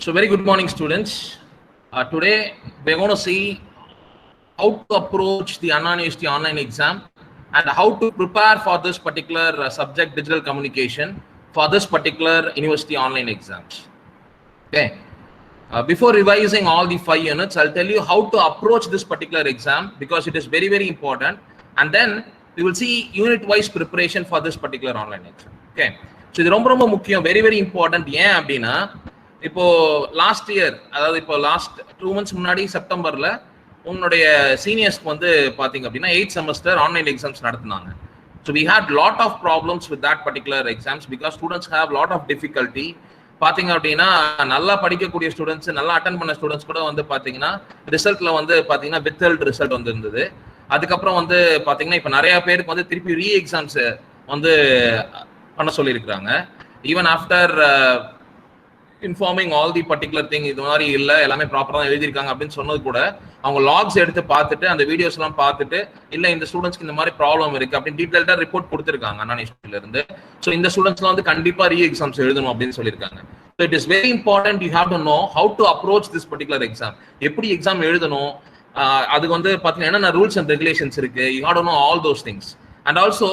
So very good morning, students. Today we're going to see how to approach the Anna University online exam and how to prepare for this particular subject, digital communication, for this particular university online exams. Okay. Before revising all the 5 units, I'll tell you how to approach this particular exam because it is very, very important. And then we will see unit-wise preparation for this particular online exam. Okay. So இது ரொம்ப ரொம்ப முக்கியம், very very important. ஏன் அப்படின்னா இப்போ last year, அதாவது இப்போ last 2 months முன்னாடி செப்டம்பர்ல உங்களுடைய சீனியர்ஸ்க்கு வந்து பாத்தீங்க அப்படின்னா 8th செமஸ்டர் ஆன்லைன் எக்ஸாம்ஸ் நடத்தினாங்க. So we had lot of problems with that particular exams because students have lot of difficulty. பாத்தீங்க அப்படின்னா நல்லா படிக்கக்கூடிய ஸ்டூடெண்ட்ஸ், நல்லா அட்டன் பண்ண ஸ்டூடெண்ட்ஸ் கூட வந்து பாத்தீங்கன்னா ரிசல்ட்ல வந்து பாத்தீங்கன்னா வித்ஹெல்ட் ரிசல்ட் வந்து இருந்தது. அதுக்கப்புறம் வந்து பாத்தீங்கன்னா இப்போ நிறைய பேருக்கு வந்து திருப்பி ரீ எக்ஸாம்ஸ் வந்து பண்ண சொல்லியிருக்கிறாங்க. Even after informing all the particular thing, இது மாதிரி இல்லை எல்லாமே ப்ராப்பராக தான் எழுதியிருக்காங்க அப்படின்னு சொன்னது கூட அவங்க லாக்ஸ் எடுத்து பார்த்துட்டு அந்த வீடியோஸ் எல்லாம் பார்த்துட்டு இல்லை இந்த ஸ்டூடெண்ட்ஸ்க்கு இந்த மாதிரி ப்ராப்ளம் இருக்கு அப்படின்னு டீட்டெயில்டாக ரிப்போர்ட் கொடுத்துருக்காங்க அண்ணா யூனிவர்சிட்டியில இருந்து. ஸோ இந்த ஸ்டூடெண்ட்ஸ்லாம் வந்து கண்டிப்பாக ரீ எக்ஸாம்ஸ் எழுதணும் அப்படின்னு சொல்லியிருக்காங்க. So it is very important, you have to know how to approach this particular exam. எப்படி எக்ஸாம் எழுதணும், அதுக்கு வந்து பார்த்தீங்கன்னா என்னென்ன ரூல்ஸ் அண்ட் ரெகுலேஷன்ஸ் இருக்கு, you have to no all those things. And also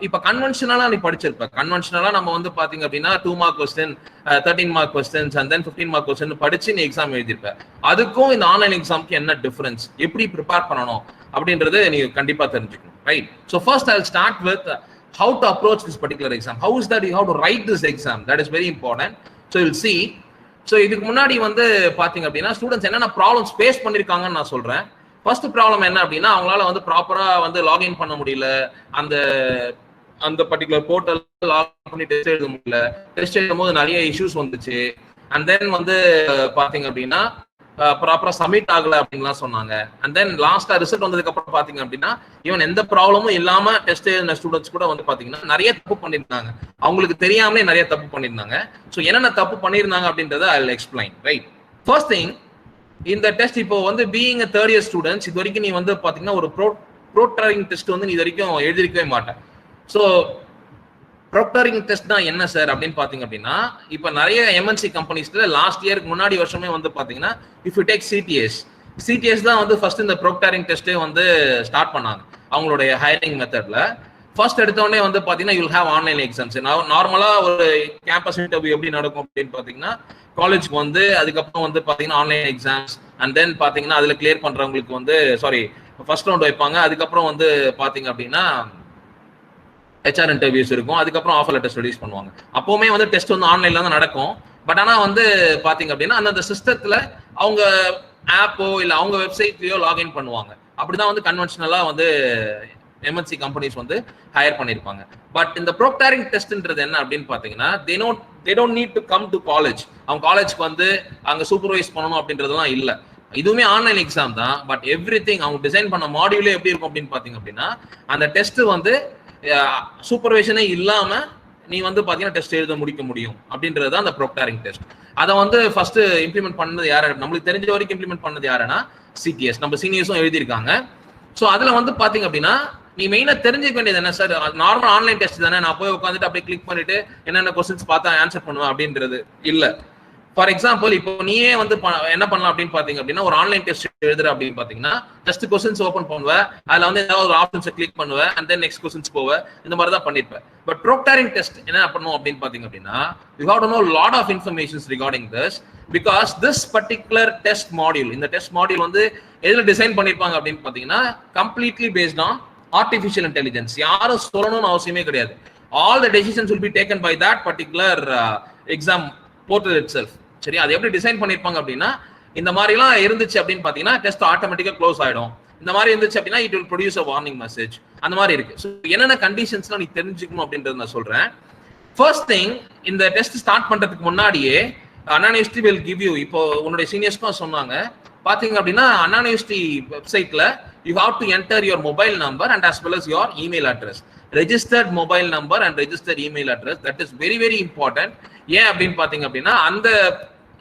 இப்ப கன்வென்ஷனலா நீ படிச்சிருப்ப. கன்வென்ஷனலா நம்ம வந்து பாத்தீங்க அப்படின்னா 2 mark question, 13 mark questions and then 15 mark question படிச்சு நீ எக்ஸாம் எழுதிருப்ப. அதுக்கும் இந்த ஆன்லைன் எக்ஸாம்க்கு என்ன டிஃபரன்ஸ், எப்படி ப்ரிப்பேர் பண்ணணும் அப்படின்றது நீ கண்டிப்பா தெரிஞ்சுக்கணும், right? So first I will start with how to approach this particular exam. How is that you have to write this exam? That is very important. So you'll see. So இதுக்கு முன்னாடி வந்து பாத்தீங்க அப்படின்னா ஸ்டூடெண்ட்ஸ் என்னென்ன problems face பண்ணிருக்காங்கன்னு நான் சொல்றேன். First problem என்ன அப்படின்னா அவங்களால வந்து ப்ராப்பரா வந்து லாகின் பண்ண முடியல, அந்த பர்டிகுலர் போர்ட்டல் லாகின் பண்ணி டெஸ்ட் எழுத முடியல. டெஸ்ட் எழுதும் போது நிறைய இஷ்யூஸ் வந்துச்சு. அண்ட் தென் வந்து பாத்தீங்க அப்படின்னா ப்ராப்பரா சப்மிட் ஆகல அப்படின்லாம் சொன்னாங்க. அண்ட் தென் லாஸ்டா ரிசல்ட் வந்ததுக்கு அப்புறம் பாத்தீங்க அப்படின்னா ஈவன் எந்த ப்ராப்ளமும் இல்லாம டெஸ்ட் எழுதின ஸ்டூடெண்ட்ஸ் கூட வந்து பாத்தீங்கன்னா நிறைய தப்பு பண்ணிருந்தாங்க. அவங்களுக்கு தெரியாமலே நிறைய தப்பு பண்ணிருந்தாங்க. ஸோ என்னென்ன தப்பு பண்ணிருந்தாங்க அப்படின்றத I will explain, right? First thing, இந்த டெஸ்ட் இப்போ வந்து being a third year students இது வரைக்கும் நீ வந்து பாத்தீங்கன்னா ஒரு ப்ரோக்டரிங் டெஸ்ட் வந்து நீ இது வரைக்கும் எழுதிருக்கவே மாட்டேன். ஸோ ப்ரோக்டரிங் டெஸ்ட்னா என்ன சார் அப்படின்னு பாத்தீங்க அப்படின்னா இப்போ நிறைய எம்என்சி கம்பெனிஸ்ல லாஸ்ட் இயருக்கு முன்னாடி வருஷமே வந்து பாத்தீங்கன்னா இஃப் யூ டேக் சிடிஎஸ் தான் வந்து ஃபர்ஸ்ட் இந்த ப்ரோக்டரிங் டெஸ்ட்டே வந்து ஸ்டார்ட் பண்ணாங்க அவங்களுடைய ஹையரிங் மெத்தட்ல. ஃபர்ஸ்ட் எடுத்தோடனே வந்து பாத்தீங்கன்னா யூல் ஹேவ் ஆன்லைன் எக்ஸாம்ஸ். நார்மலா ஒரு கேம்பஸ் இன்டர்வியூ எப்படி நடக்கும் அப்படின்னு பாத்தீங்கன்னா காலேஜ்க்கு வந்து அதுக்கப்புறம் வந்து பாத்தீங்கன்னா ஆன்லைன் எக்ஸாம்ஸ் அண்ட் தென் பாத்தீங்கன்னா அதுல கிளியர் பண்றவங்களுக்கு வந்து ஃபர்ஸ்ட் ரவுண்ட் வைப்பாங்க. அதுக்கப்புறம் வந்து பாத்தீங்க அப்படின்னா ஹெச்ஆர் இன்டர்வியூஸ் இருக்கும். அதுக்கப்புறம் ஆஃபர் லெட்டர்ஸ் ரிலீஸ் பண்ணுவாங்க. அப்பவுமே வந்து டெஸ்ட் வந்து ஆன்லைன்ல தான் நடக்கும். பட் ஆனா வந்து பாத்தீங்க அப்படின்னா அந்த சிஸ்டத்துல அவங்க ஆப்போ இல்ல அவங்க வெப்சைட்லயோ லாகின் பண்ணுவாங்க. அப்படிதான் வந்து கன்வென்ஷனலா வந்து எம்என்சி கம்பெனிஸ் வந்து ஹையர் பண்ணிருப்பாங்க. பட் இந்த ப்ரோக்டரிங் டெஸ்ட்ன்றது என்ன அப்படின்னு பாத்தீங்கன்னா they don't need to come to college. அவங்க காலேஜ்க்கு வந்து அங்க சூப்பர்வைஸ் பண்ணணும் அப்படின்றதெல்லாம் இல்ல. இதுவுமே ஆன்லைன் எக்ஸாம் தான். பட் எவ்ரிதிங் அவங்க டிசைன் பண்ண மாடியூலே எப்படி இருக்கும் அப்படின்னு பாத்தீங்க அப்படின்னா அந்த டெஸ்ட் வந்து சூப்பர்வைஷனே இல்லாம நீ வந்து பாத்தீங்கன்னா டெஸ்ட் எழுத முடிக்க முடியும் அப்படின்றது தான் அந்த ப்ரோக்டரிங் டெஸ்ட். அதை வந்து ஃபர்ஸ்ட் இம்ப்ளிமெண்ட் பண்ணது யாரு, நம்மளுக்கு தெரிஞ்ச வரைக்கும் இம்ப்ளிமெண்ட் பண்ணது யாருன்னா சிடிஎஸ். நம்ம சீனியர்ஸும் எழுதியிருக்காங்க. ஸோ அதுல வந்து பாத்தீங்க அப்படின்னா நீ மெயினா தெரிஞ்சுக்க வேண்டியது என்ன சார், நார்மல் ஆன்லைன் டெஸ்ட் தானே, நான் போய் உட்காந்துட்டு அப்படியே கிளிக் பண்ணிட்டு என்னென்ன கொஸ்டின்ஸ் பார்த்தா ஆன்சர் பண்ணுவேன் அப்படின்றது இல்ல. ஃபார் எக்ஸாம்பிள் இப்போ நீயே வந்து என்ன பண்ணலாம் அப்படின்னு பாத்தீங்க அப்படின்னா ஒரு ஆன்லைன் டெஸ்ட் எழுதுற அப்படின்னு பாத்தீங்கன்னா ஜஸ்ட் கொஸ்டின்ஸ் ஓப்பன் பண்ணுவேன், அதுல வந்து ஏதாவது ஒரு ஆப்ஷன்ஸை கிளிக் பண்ணுவேன் அண்ட் தென் நெக்ஸ்ட் கொஸ்டின்ஸ் போவேன், இந்த மாதிரி தான் பண்ணிருப்பேன். பட் ப்ரோக்டரிங் டெஸ்ட் என்ன பண்ணும் அப்படின்னு பாத்தீங்க அப்படின்னா you have to know lot of informations regarding this because this particular test module, இந்த டெஸ்ட் மாடியூல் வந்து எதுல டிசைன் பண்ணிருப்பாங்க அப்படின்னு பாத்தீங்கன்னா completely based on artificial intelligence. யாரும் சொல்லணும்னு அவசியமே கிடையாது. All the decisions will be taken by that particular exam portal itself. சரி, அது எப்படி டிசைன் பண்ணிருப்பாங்க அப்படின்னா இந்த மாதிரி எல்லாம் இருந்துச்சு அப்படின்னு பாத்தீங்கன்னா டெஸ்ட் ஆட்டோமேட்டிக்கா க்ளோஸ் ஆயிடும். இந்த மாதிரி இருந்துச்சு அப்படின்னா it will produce a warning message. அந்த மாதிரி இருக்கு. ஸோ என்னென்ன கண்டிஷன்ஸ்லாம் நீ தெரிஞ்சுக்கணும் அப்படின்றது நான் சொல்றேன். ஃபர்ஸ்ட் திங், இந்த டெஸ்ட் ஸ்டார்ட் பண்றதுக்கு முன்னாடியே அண்ணா யூனிவர்சிட்டி வில் கிவ் யூ, இப்போ உன்னுடைய சீனியர்ஸ்க்கும் சொன்னாங்க பாத்தீங்க அப்படின்னா அண்ணா யூனிவர்சிட்டி வெப்சைட்ல you have to enter your mobile number and as well as your email address, registered mobile number and registered email address. That is very very important. ஏன் அப்படின்னு பாத்தீங்க அப்படின்னா அந்த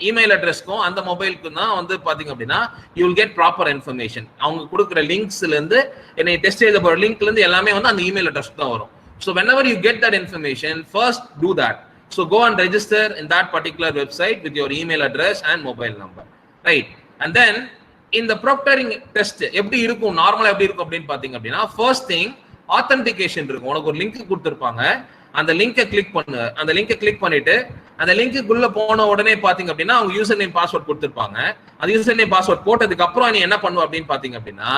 இமெயில் அட்ரஸ்க்கும் அந்த மொபைலுக்கும் தான் வந்து பாத்தீங்க அப்படின்னா you will get proper information. அவங்க கொடுக்குற லிங்க்ஸ்ல இருந்து என்னை டெஸ்ட் எழுத போற லிங்க்ல இருந்து எல்லாமே வந்து அந்த இமெயில் அட்ரஸ் தான் வரும். So whenever you get that information, first do that. So go and register in that particular website with your email address and mobile number, right? And then in the proctoring test எப்படி இருக்கும், நார்மலா எப்படி இருக்கும் அப்படின்னு பாத்தீங்க அப்படின்னா, first thing authentication இருக்கும். உனக்கு ஒரு லிங்க் கொடுத்திருப்பாங்க, அந்த லிங்கை கிளிக் பண்ணு. அந்த லிங்கை கிளிக் பண்ணிட்டு அந்த லிங்க்குள்ள போன உடனே பாத்தீங்க அப்படின்னா அவங்க யூசர் நேம் பாஸ்வேர்ட் கொடுத்திருப்பாங்க. அந்த யூசர் நேம் பாஸ்வேர்ட் போட்டதுக்கு அப்புறம் நீ என்ன பண்ணுவ அப்படின்னு பாத்தீங்க அப்படின்னா,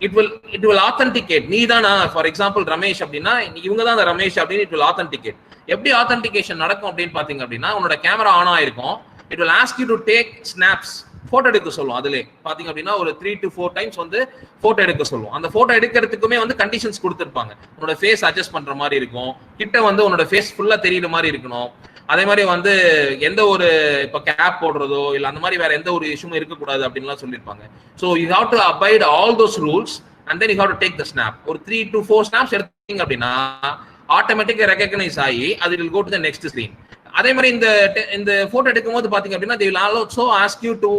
it will authenticate. நீ தானா, ஃபார் எக்ஸாம்பிள் ரமேஷ் அப்படின்னா இவங்க தான் அந்த ரமேஷ் அப்படின்னு it will authenticate. எப்படி ஆத்தென்டிகேஷன் நடக்கும் அப்படின்னு பாத்தீங்க அப்படின்னா, உன்னோட கேமரா ஆன் ஆயிருக்கும். it will ask you to take snaps, photo எடுக்க சொல்லும். அதுல பாத்தீங்க அப்படின்னா ஒரு 3 to 4 டைம்ஸ் வந்து போட்டோ எடுக்க சொல்லும். அந்த போட்டோ எடுக்கிறதுக்குமே வந்து கண்டிஷன்ஸ் கொடுத்திருப்பாங்க. உன்னோட ஃபேஸ் அட்ஜஸ்ட் பண்ற மாதிரி இருக்கும், கிட்ட வந்து உன்னோட ஃபேஸ் ஃபுல்லா தெரியற மாதிரி இருக்கணும். அதே மாதிரி வந்து எந்த ஒரு இப்ப கேப் போடுறதோ இல்ல அந்த மாதிரி வேற எந்த ஒரு இஷ்யூமே இருக்கக்கூடாது அப்படின்லாம் சொல்லியிருப்பாங்க. So you have to abide all those rules and then you have to take the snap. ஒரு 3 to 4 ஸ்னாப்ஸ் எடுத்தீங்க அப்படின்னா ஆட்டோமேட்டிக்கா ரெகக்னைஸ் ஆகி அது will go to the next screen. அதே மாதிரி இந்த போட்டோ எடுக்கும் போது பாத்தீங்க அப்படின்னா they will also ask you to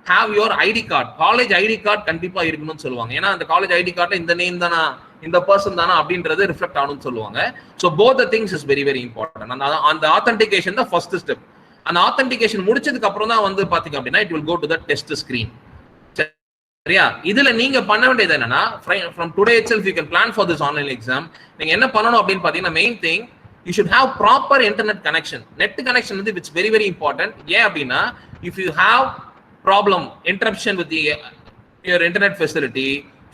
have your ID card. College ID card கண்டிப்பா இருக்கணும்னு சொல்லுவாங்க. ஏன்னா அந்த காலேஜ் ஐடி கார்டுல இந்த நேம் தானா, இந்த பர்சன் தானா அப்படின்றது ரிஃப்ளெக்ட் ஆகணும்னு சொல்லுவாங்க. So both the things is very very important. அந்த ஆத்தென்டிகேஷன் தான் ஃபர்ஸ்ட் ஸ்டெப். அந்த ஆத்தென்டிகேஷன் முடிச்சதுக்கு அப்புறம் தான் வந்து பாத்தீங்க அப்படின்னா it will go to the test screen. சரியா? இதுல நீங்க பண்ண வேண்டியது என்னன்னா, from today itself you can plan for this online exam. நீங்க என்ன பண்ணணும் அப்படின்னு பாத்தீங்கன்னா, main thing you should have proper internet connection. net connection வந்து it's very very important. ஏன் அப்படின்னா if you have problem interruption with your internet facility,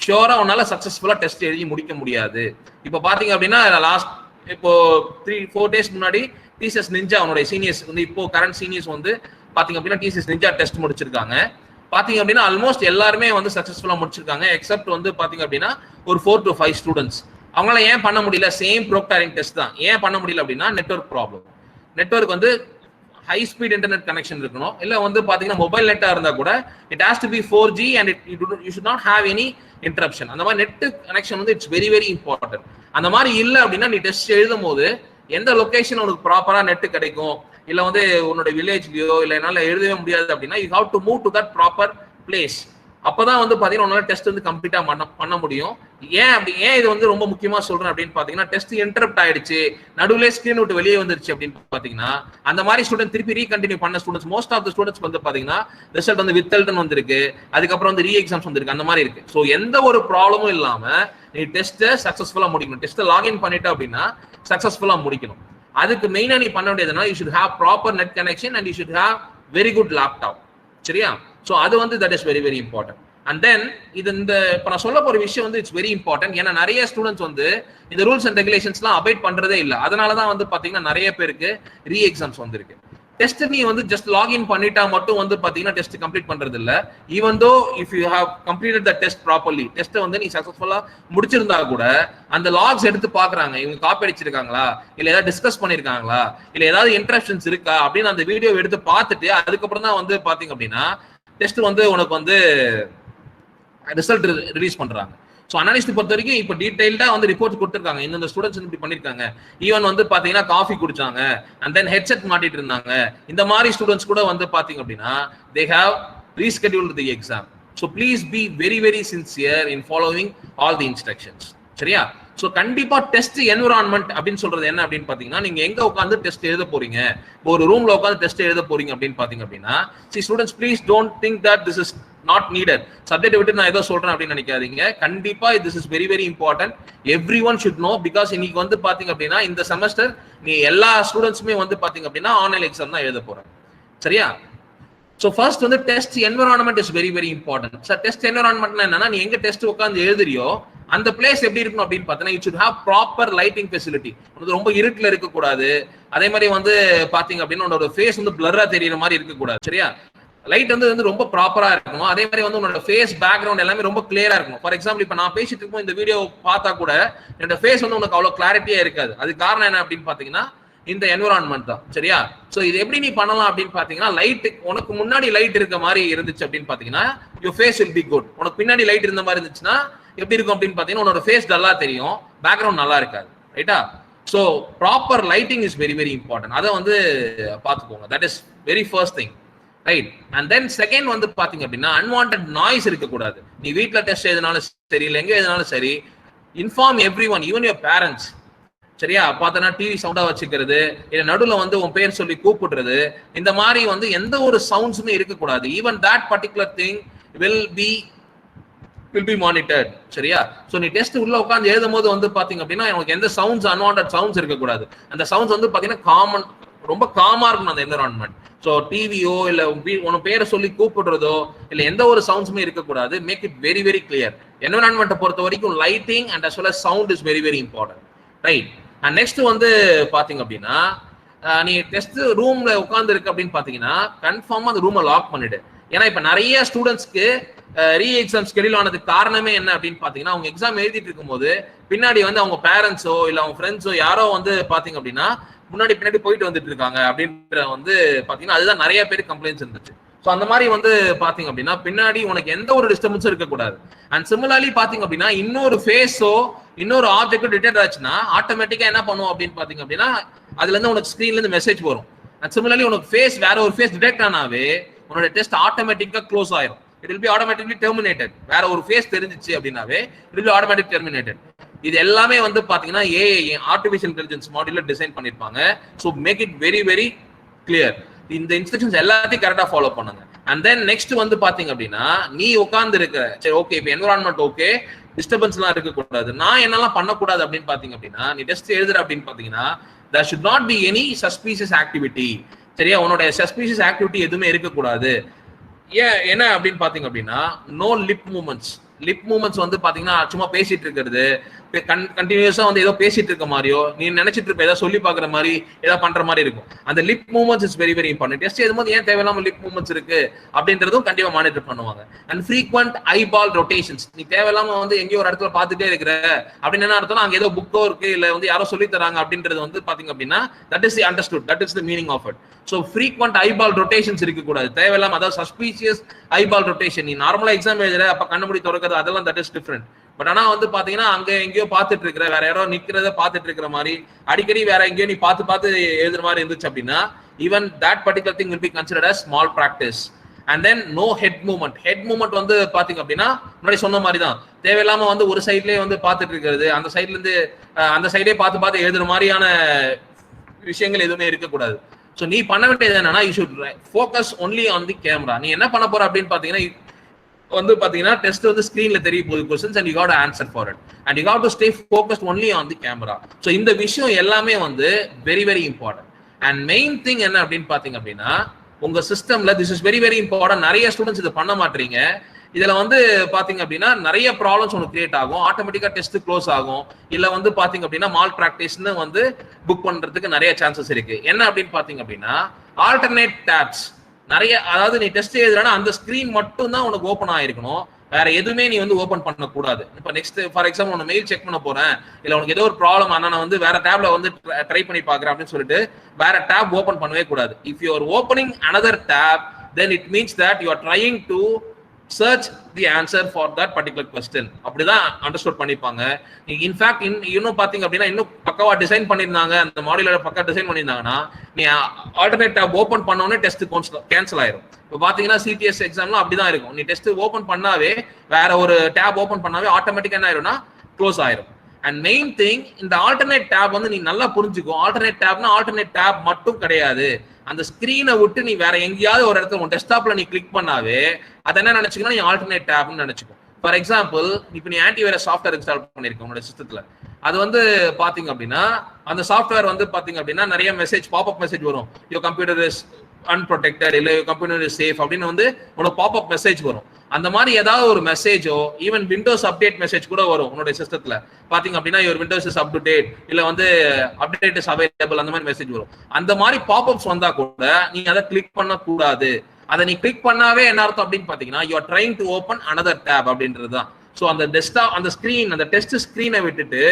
ஷோரா உன்னால சக்சஸ்ஃபுல்லா டெஸ்ட் எழுதி முடிக்க முடியாது. இப்போ பாத்தீங்க அப்படின்னா இப்போ 3-4 டேஸ் முன்னாடி டிசிஎஸ் நிஞ்சா அவனுடைய சீனியர்ஸ் வந்து இப்போ கரண்ட் சீனியர்ஸ் வந்து பாத்தீங்க அப்படின்னா டிசிஎஸ் நிஞ்சா டெஸ்ட் முடிச்சிருக்காங்க. பாத்தீங்க அப்படின்னா ஆல்மோஸ்ட் எல்லாருமே வந்து சக்சஸ்ஃபுல்லா முடிச்சிருக்காங்க. எக்ஸப்ட் வந்து பாத்தீங்க அப்படின்னா ஒரு 4 to 5 ஸ்டூடெண்ட்ஸ். அவங்களால ஏன் பண்ண முடியல? சேம் ப்ரோக்டாரிங் டெஸ்ட் தான். ஏன் பண்ண முடியல அப்படின்னா நெட்வொர்க் ப்ராப்ளம். நெட்வொர்க் வந்து ஹை ஸ்பீட் இன்டர்நெட் கனெக்ஷன் இருக்கணும். இல்ல வந்து பாத்தீங்கன்னா மொபைல் நெட்டா இருந்தா கூட it has to be 4G and you should not have any interruption. அந்த மாதிரி நெட் கனெக்ஷன் வந்து இட்ஸ் வெரி வெரி இம்பார்ட்டன்ட். அந்த மாதிரி இல்ல அப்படின்னா நீ டெஸ்ட் எழுதும் போது எந்த லொகேஷன் உனக்கு ப்ராப்பரா நெட் கிடைக்கும், இல்ல வந்து உன்னோட வில்லேஜ்லயோ இல்ல என்னால எழுதவே முடியாது அப்படின்னா you have to move to that proper place. அப்பதான் வந்து பாத்தீங்கன்னா உன்னால டெஸ்ட் வந்து கம்ப்ளீட்டா பண்ண முடியும். ஏன் இது வந்து ரொம்ப முக்கியமா சொல்றேன் அப்படின்னு பாத்தீங்கன்னா, டெஸ்ட் இன்டரப்ட் ஆயிடுச்சு, நடுவுல ஸ்கிரீன் விட்டு வெளியே வந்துருச்சு அப்படின்னு பாத்தீங்கன்னா அந்த மாதிரி ஸ்டூடெண்ட் திருப்பி ரீகண்டினியூ பண்ண students most of the students வந்து பாத்தீங்கன்னா ரிசல்ட் வந்து வித்ஹெல்டன் வந்திருக்கு, அதுக்கப்புறம் வந்து ரீ எக்ஸாம்ஸ் வந்திருக்கு, அந்த மாதிரி இருக்கு. ஸோ எந்த ஒரு ப்ராப்ளமும் இல்லாம நீ டெஸ்ட்டை சக்சஸ்ஃபுல்லா முடிக்கணும். டெஸ்ட்டை லாகின் பண்ணிட்ட அப்படின்னா சக்சஸ்ஃபுல்லா முடிக்கணும். அதுக்கு மெயினா நீ பண்ண வேண்டியதுன்னா you should have proper net connection and you should have very good laptop. சரியா? ஸோ அது வந்து that is very very important. And then இந்த இப்போ நான் சொல்ல போற விஷயம் வந்து இட்ஸ் வெரி இம்பார்ட்டன்ட். ஏன்னா நிறைய ஸ்டூடெண்ட்ஸ் வந்து இந்த ரூல்ஸ் அண்ட் ரெகுலேஷன்ஸ்லாம் அபைட் பண்றதே இல்லை. அதனாலதான் வந்து பாத்தீங்கன்னா நிறைய பேருக்கு ரீ எக்ஸாம்ஸ் வந்திருக்கு. டெஸ்ட் நீ வந்து ஜஸ்ட் லாகின் பண்ணிட்டா மட்டும் வந்து பாத்தீங்கன்னா டெஸ்ட் கம்ப்ளீட் பண்றது இல்ல. Even though if you have completed the test properly, test வந்து நீ சக்சஸ்ஃபுல்லா முடிச்சிருந்தா கூட அந்த லாக்ஸ் எடுத்து பாக்குறாங்க, இவங்க காப்பி அடிச்சிருக்காங்களா, இல்ல ஏதாவது டிஸ்கஸ் பண்ணிருக்காங்களா, இல்ல ஏதாவது இன்டரப்ஷன்ஸ் இருக்கா அப்படின்னு அந்த வீடியோ எடுத்து பார்த்துட்டு அதுக்கப்புறம் தான் வந்து பாத்தீங்க அப்படின்னா டெஸ்ட் வந்து உனக்கு வந்து ரிசல்ட் ரிலீஸ் பண்றாங்க. ஸோ அனாலிஸ்ட் பொறுத்த வரைக்கும் இப்போ டீடைல்டா வந்து ரிப்போர்ட் கொடுத்துருக்காங்க, இந்த ஸ்டூடெண்ட்ஸ் இப்படி பண்ணிருக்காங்க. ஈவன் வந்து பாத்தீங்கன்னா காஃபி குடிச்சாங்க அண்ட் தென் ஹெட்செட் மாட்டிட்டு இருந்தாங்க, இந்த மாதிரி ஸ்டூடெண்ட்ஸ் கூட வந்து பாத்தீங்க அப்படின்னா they have rescheduled the exam. So please be very very sincere in following all the instructions. சரியா? ஸோ கண்டிப்பா டெஸ்ட் என்விரான்மெண்ட் அப்படின்னு சொல்றது என்ன அப்படின்னு பாத்தீங்கன்னா, நீங்க எங்க உட்காந்து டெஸ்ட் எழுத போறீங்க, ஒரு ரூம்ல உட்காந்து டெஸ்ட் எழுத போறீங்க அப்படின்னு பாத்தீங்க அப்படின்னா, students please don't think that this is not needed. Subject விட்டு நான் ஏதோ சொல்றேன் அப்படின்னு நினைக்காதீங்க. கண்டிப்பா this is very very important. Every one should know. Because இன்னைக்கு வந்து பாத்தீங்க அப்படின்னா இந்த செமஸ்டர் நீ எல்லா ஸ்டூடெண்ட்ஸுமே வந்து பாத்தீங்க அப்படின்னா ஆன்லைன் எக்ஸாம் தான் எழுத போறேன். சரியா? ஸோ ஃபர்ஸ்ட் வந்து test environment is very very important. Sir test environment என்னன்னா, நீ எங்க டெஸ்ட் உட்காந்து எழுதுறியோ அந்த பிளேஸ் எப்படி இருக்கணும் அப்படின்னு பார்த்தீங்கன்னா, it should have proper lighting facility. உனக்கு ரொம்ப இருட்டில் இருக்கக்கூடாது. அதே மாதிரி வந்து பாத்தீங்க அப்படின்னா உன்னோட ஃபேஸ் வந்து பிளரா தெரியுற மாதிரி இருக்கக்கூடாது. சரியா? லைட் வந்து ரொம்ப ப்ராப்பரா இருக்கணும். அதே மாதிரி வந்து உன்னோட ஃபேஸ் பேக்ரவுண்ட் எல்லாமே ரொம்ப கிளியரா இருக்கணும். ஃபார் எக்ஸாம்பிள் இப்போ நான் பேசிட்டு இருக்கும் இந்த வீடியோ பார்த்தா கூட என்னோட ஃபேஸ் வந்து உனக்கு அவ்வளவு கிளாரிட்டியா இருக்காது. அது காரணம் என்ன அப்படின்னு பாத்தீங்கன்னா இந்த என்விரான்மெண்ட் தான். சரியா? சோ இது எப்படி நீ பண்ணலாம் அப்படின்னு பாத்தீங்கன்னா, லைட் உனக்கு முன்னாடி லைட் இருக்க மாதிரி இருந்துச்சு அப்படின்னு பாத்தீங்கன்னா your face will be good. உனக்கு பின்னாடி லைட் இருந்த மாதிரி இருந்துச்சுன்னா எப்படி இருக்கும் அப்படின்னு பாத்தீங்கன்னா உன்னோட ஃபேஸ் டல்லா தெரியும், பேக்ரவுண்ட் நல்லா இருக்காது. ரைட்டா? So proper lighting is very very important. அதை வந்து பாத்துக்கோங்க. That is very first thing. Right? And then second வந்து பாத்தீங்க அப்படின்னா அன்வான்டட் நாய்ஸ் இருக்கக்கூடாது. நீ வீட்ல டெஸ்ட் எதுனாலும் சரி, இல்லை எங்க எதுனாலும் சரி, inform every one, even your parents. சரியா? பார்த்தனா டிவி சவுண்டா வச்சுக்கிறது, இல்ல நடுவுல வந்து உன் பேர் சொல்லி கூப்பிடுறது, இந்த மாதிரி வந்து எந்த ஒரு சவுண்ட்ஸுமே இருக்கக்கூடாது. Even that particular thing will B monitored. சரியா? சோ நீ டெஸ்ட் உள்ள உட்கார்ந்து எழுதும்போது வந்து பாத்தீங்க அப்படின்னா உனக்கு எந்த சவுண்ட்ஸ் அன்வான்டட் சவுண்ட்ஸ் இருக்கக்கூடாது. அந்த சவுண்ட்ஸ் வந்து பாத்தீங்கன்னா ரொம்ப காமா இருக்கணும் அந்த என்விரான்மெண்ட். சோ டிவியோ இல்ல உன பேரை சொல்லி கூப்பிடுறதோ இல்ல எந்த ஒரு சவுண்ட்ஸுமே இருக்கக்கூடாது. Make it very very clear. என்விரான்மெண்ட்டை பொறுத்த வரைக்கும் lighting and as well as sound is very very important. Right. And next வந்து பாத்தீங்க அப்படின்னா நீ டெஸ்ட் ரூம்ல உட்கார்ந்து இருக்கு அப்படின்னு பாத்தீங்கன்னா கன்ஃபார்மா அந்த ரூமை லாக் பண்ணிடு. ஏன்னா இப்ப நிறைய ஸ்டூடெண்ட்ஸ்க்கு ரீ எக்ஸாம் ஸ்கெடியூல் ஆனதுக்கு காரணமே என்ன அப்படின்னு பாத்தீங்கன்னா அவங்க எக்ஸாம் எழுதிட்டு இருக்கும்போது பின்னாடி வந்து அவங்க பேரண்ட்ஸோ இல்ல அவங்க ஃப்ரெண்ட்ஸோ யாரோ வந்து பாத்தீங்க அப்படின்னா பின்னாடி போயிட்டு வந்துட்டு இருக்காங்க அப்படின்ற வந்து பாத்தீங்கன்னா அதுதான் நிறைய பேருக்கு கம்ப்ளைண்ட்ஸ் இருந்துச்சு. ஸோ அந்த மாதிரி வந்து பாத்தீங்க அப்படின்னா பின்னாடி உனக்கு எந்த ஒரு டிஸ்டர்பன்ஸும் இருக்கக்கூடாது. அண்ட் சிமிலர்லி பாத்தீங்க அப்படின்னா இன்னொரு ஃபேஸோ இன்னொரு ஆப்ஜெக்டோ டிடெக்ட் ஆச்சுன்னா ஆட்டோமேட்டிக்கா என்ன பண்ணுவோம் அப்படின்னு பாத்தீங்க அப்படின்னா அதுல இருந்து உனக்கு ஸ்கிரீன்ல இருந்து மெசேஜ் வரும். அண்ட் சிமிலர்லி உனக்கு ஃபேஸ் வேற ஒரு ஃபேஸ் டிடெக்ட் ஆனாவே உன்னோட டெஸ்ட் ஆட்டோமேட்டிக்கா க்ளோஸ் ஆயிரும். It will be automatically terminated. வேற ஒரு ஃபேஸ் தெரிஞ்சிச்சு அப்படின்னாவே it will be automatic terminated. இது எல்லாமே வந்து பாத்தீங்கன்னா ஏஐ ஆர்டிஃபிஷியல் இன்டெலிஜென்ஸ் மாடல்ல டிசைன் பண்ணிருப்பாங்க. So make it very very clear. இந்த இன்ஸ்ட்ரக்ஷன்ஸ் எல்லாத்தையும் கரெக்டா ஃபாலோ பண்ணுங்க. அண்ட் தென் நெக்ஸ்ட் வந்து பாத்தீங்க அப்படின்னா நீ உட்கார்ந்து இருக்க சரி ஓகே இப்போ என்விரான்மெண்ட் ஓகே டிஸ்டர்பன்ஸ் எல்லாம் இருக்கக்கூடாது. நான் என்னெல்லாம் பண்ணக்கூடாது அப்படின்னு பாத்தீங்க அப்படின்னா நீ டெஸ்ட் எழுதுற அப்படின்னு பாத்தீங்கன்னா there should not be any suspicious activity. சரியா? உன்னோட சஸ்பீஷியஸ் ஆக்டிவிட்டி எதுவுமே இருக்கக்கூடாது. ஏன் என்ன அப்படின்னு பாத்தீங்க அப்படின்னா நோ லிப் மூமெண்ட்ஸ் வந்து பாத்தீங்கன்னா சும்மா பேசிட்டு இருக்கிறது கண்டினியூஸா வந்து ஏதோ பேசிட்டு இருக்க மாதிரியோ நீ நினைச்சிட்டு இருப்ப ஏதாவது சொல்லி பாக்குற மாதிரி ஏதாவது பண்ற மாதிரி இருக்கும். அந்த lip moments is very very important. Test எழுதும்போது ஏன் தேவையில்லாம லிப் மூமெண்ட்ஸ் இருக்கு அப்படின்றதும் கண்டிப்பா மானிட்டர் பண்ணுவாங்க. And frequent eyeball rotations. நீ தேவையில்லாம வந்து எங்கேயோ ஒரு இடத்துல பாத்துட்டே இருக்கிற அப்படின்னு என்ன அர்த்தம் அங்க ஏதோ புக்கோ இருக்கு இல்ல வந்து யாரோ சொல்லி தராங்க அப்படின்றது வந்து பாத்தீங்க அப்படின்னா that is understood. That is the meaning of it. So frequent eyeball rotations இருக்கக்கூடாது. தேவையில்லாம அதாவது சஸ்பீஷியஸ் ஐபால் ரொட்டேஷன். நீ நார்மலா எக்ஸாம் எழுதுற அப்ப கண்ணுமுடி திறக்கிறது அதெல்லாம் தட் இஸ் டிஃபரெண்ட். பட் ஆனா வந்து பாத்தீங்கன்னா அங்க எங்கேயோ பாத்துட்டு இருக்கிற வேற யாரோ நிக்கிறத பாத்துட்டு இருக்கிற மாதிரி அடிக்கடி வேற எங்கேயோ நீ பார்த்து எழுதுற மாதிரி இருந்துச்சு அப்படின்னா even that particular thing will be considered as small practice. And then no head movement வந்து பாத்தீங்க அப்படின்னா முன்னாடி சொன்ன மாதிரி தான் தேவையில்லாம வந்து ஒரு சைட்லயே வந்து பாத்துட்டு இருக்கிறது அந்த சைட்ல இருந்து அந்த சைடே பார்த்து எழுதுற மாதிரியான விஷயங்கள் எதுவுமே இருக்கக்கூடாது. ஸோ நீ பண்ண வேண்டியது என்னன்னா you should focus only on the camera. நீ என்ன பண்ண போற அப்படின்னு பாத்தீங்கன்னா வந்து பாத்தீங்கன்னா டெஸ்ட் வந்து ஸ்கிரீன்ல தெரிய போகுது questions and you got to answer for it and you got to stay focused only on the camera. so இந்த விஷயம் எல்லாமே வந்து very very important. and main thing என்ன அப்படின்னு பாத்தீங்க அப்படின்னா உங்க சிஸ்டம்ல this is very very important. நிறைய ஸ்டூடெண்ட்ஸ் இதை பண்ண மாட்டீங்க. இதுல வந்து பாத்தீங்க அப்படின்னா நிறைய ப்ராப்ளம்ஸ் ஒன்று கிரியேட் ஆகும். ஆட்டோமேட்டிக்கா டெஸ்ட் க்ளோஸ் ஆகும். இல்ல வந்து பாத்தீங்க அப்படின்னா மால் பிராக்டிஸ்னு வந்து புக் பண்றதுக்கு நிறைய சான்சஸ் இருக்கு. என்ன அப்படின்னு பாத்தீங்க அப்படின்னா ஆல்டர்னேட் டேப்ஸ் நிறைய அதாவது நீ டெஸ்ட் எழுதுறனா அந்த ஸ்கிரீன் மட்டும் தான் உனக்கு ஓப்பன் ஆயிருக்கணும். வேற எதுவுமே நீ வந்து ஓப்பன் பண்ண கூடாது. இப்போ நெக்ஸ்ட் ஃபார் எக்ஸாம்பிள் உன மெயில் செக் பண்ண போறேன் இல்ல உனக்கு ஏதோ ஒரு ப்ராப்ளம் ஆனா நான் வந்து வேற டேப்ல வந்து ட்ரை பண்ணி பாக்குறேன் அப்படின்னு சொல்லிட்டு வேற டேப் ஓப்பன் பண்ணவே கூடாது. If you are opening another tab then it means that you are trying to search the answer for that particular question. அப்படிதான் அண்டர்ஸ்டாண்ட் பண்ணிப்பாங்க. இன்ஃபேக்ட் இன்னும் பாத்தீங்க அப்படின்னா இன்னும் பக்கவா டிசைன் பண்ணிருந்தாங்க அந்த மாடியூலர் பக்கா டிசைன் பண்ணிருந்தாங்கன்னா நீ ஆல்டர்னேட் டாப் ஓபன் பண்ணோனே டெஸ்ட் கேன்சல் ஆயிரும். இப்போ பாத்தீங்கன்னா சிடிஎஸ் எக்ஸாம்லாம் அப்படிதான் இருக்கும். நீ டெஸ்ட் ஓபன் பண்ணாவே வேற ஒரு டேப் ஓபன் பண்ணாவே ஆட்டோமேட்டிக்கா என்ன ஆயிரும்னா க்ளோஸ் ஆயிரும். அண்ட் மெயின் திங் இந்த ஆல்டர்னேட் டேப் வந்து நீ நல்லா புரிஞ்சுக்கோ. ஆல்டர்னேட் டேப்னா ஆல்டர்னேட் டேப் மட்டும் கிடையாது. அந்த ஸ்கிரீனை விட்டு நீ வேற எங்கேயாவது ஒரு இடத்துல உன் டெஸ்க்டாப்ல நீ கிளிக் பண்ணாவே அதை என்ன நினைச்சுக்கணும் நீ ஆல்டர்னேட் டேப்னு நினைச்சுக்கோ. ஃபார் எக்ஸாம்பிள் இப்போ நீ ஆன்டிவைரஸ் சாஃப்ட்வேர் இன்ஸ்டால் பண்ணிருக்க உன்னோட சிஸ்டத்துல அது வந்து பாத்தீங்க அப்படின்னா அந்த சாஃப்ட்வேர் வந்து பாத்தீங்க அப்படின்னா நிறைய மெசேஜ் பாப்அப் மெசேஜ் வரும். யுவர் கம்ப்யூட்டர் இஸ் அன்ப்ரொடெக்டட் இல்ல கம்ப்யூட்டர் இஸ் சேஃப் அப்படின்னு வந்து உனக்கு பாப்அப் மெசேஜ் வரும். அந்த மாதிரி ஏதாவது ஒரு மெசேஜோ ஈவன் விண்டோஸ் அப்டேட் மெசேஜ் கூட வரும் உன்னோட சிஸ்டத்துல பாத்தீங்க அப்படின்னா your Windows is up to date இல்ல வந்து அப்டேட் இஸ் அவைலபிள் அந்த மாதிரி மெசேஜ் வரும். அந்த மாதிரி பாப்அப்ஸ் வந்தா கூட நீ அதை கிளிக் பண்ண கூடாது. அதை நீ கிளிக் பண்ணாவே என்ன அர்த்தம் அப்படின்னு பாத்தீங்கன்னா you are trying to open another tab அப்படின்றதுதான். ஸோ அந்த டெஸ்க்டாப் அந்த ஸ்கிரீன் அந்த டெஸ்ட் ஸ்கிரீனை விட்டுட்டு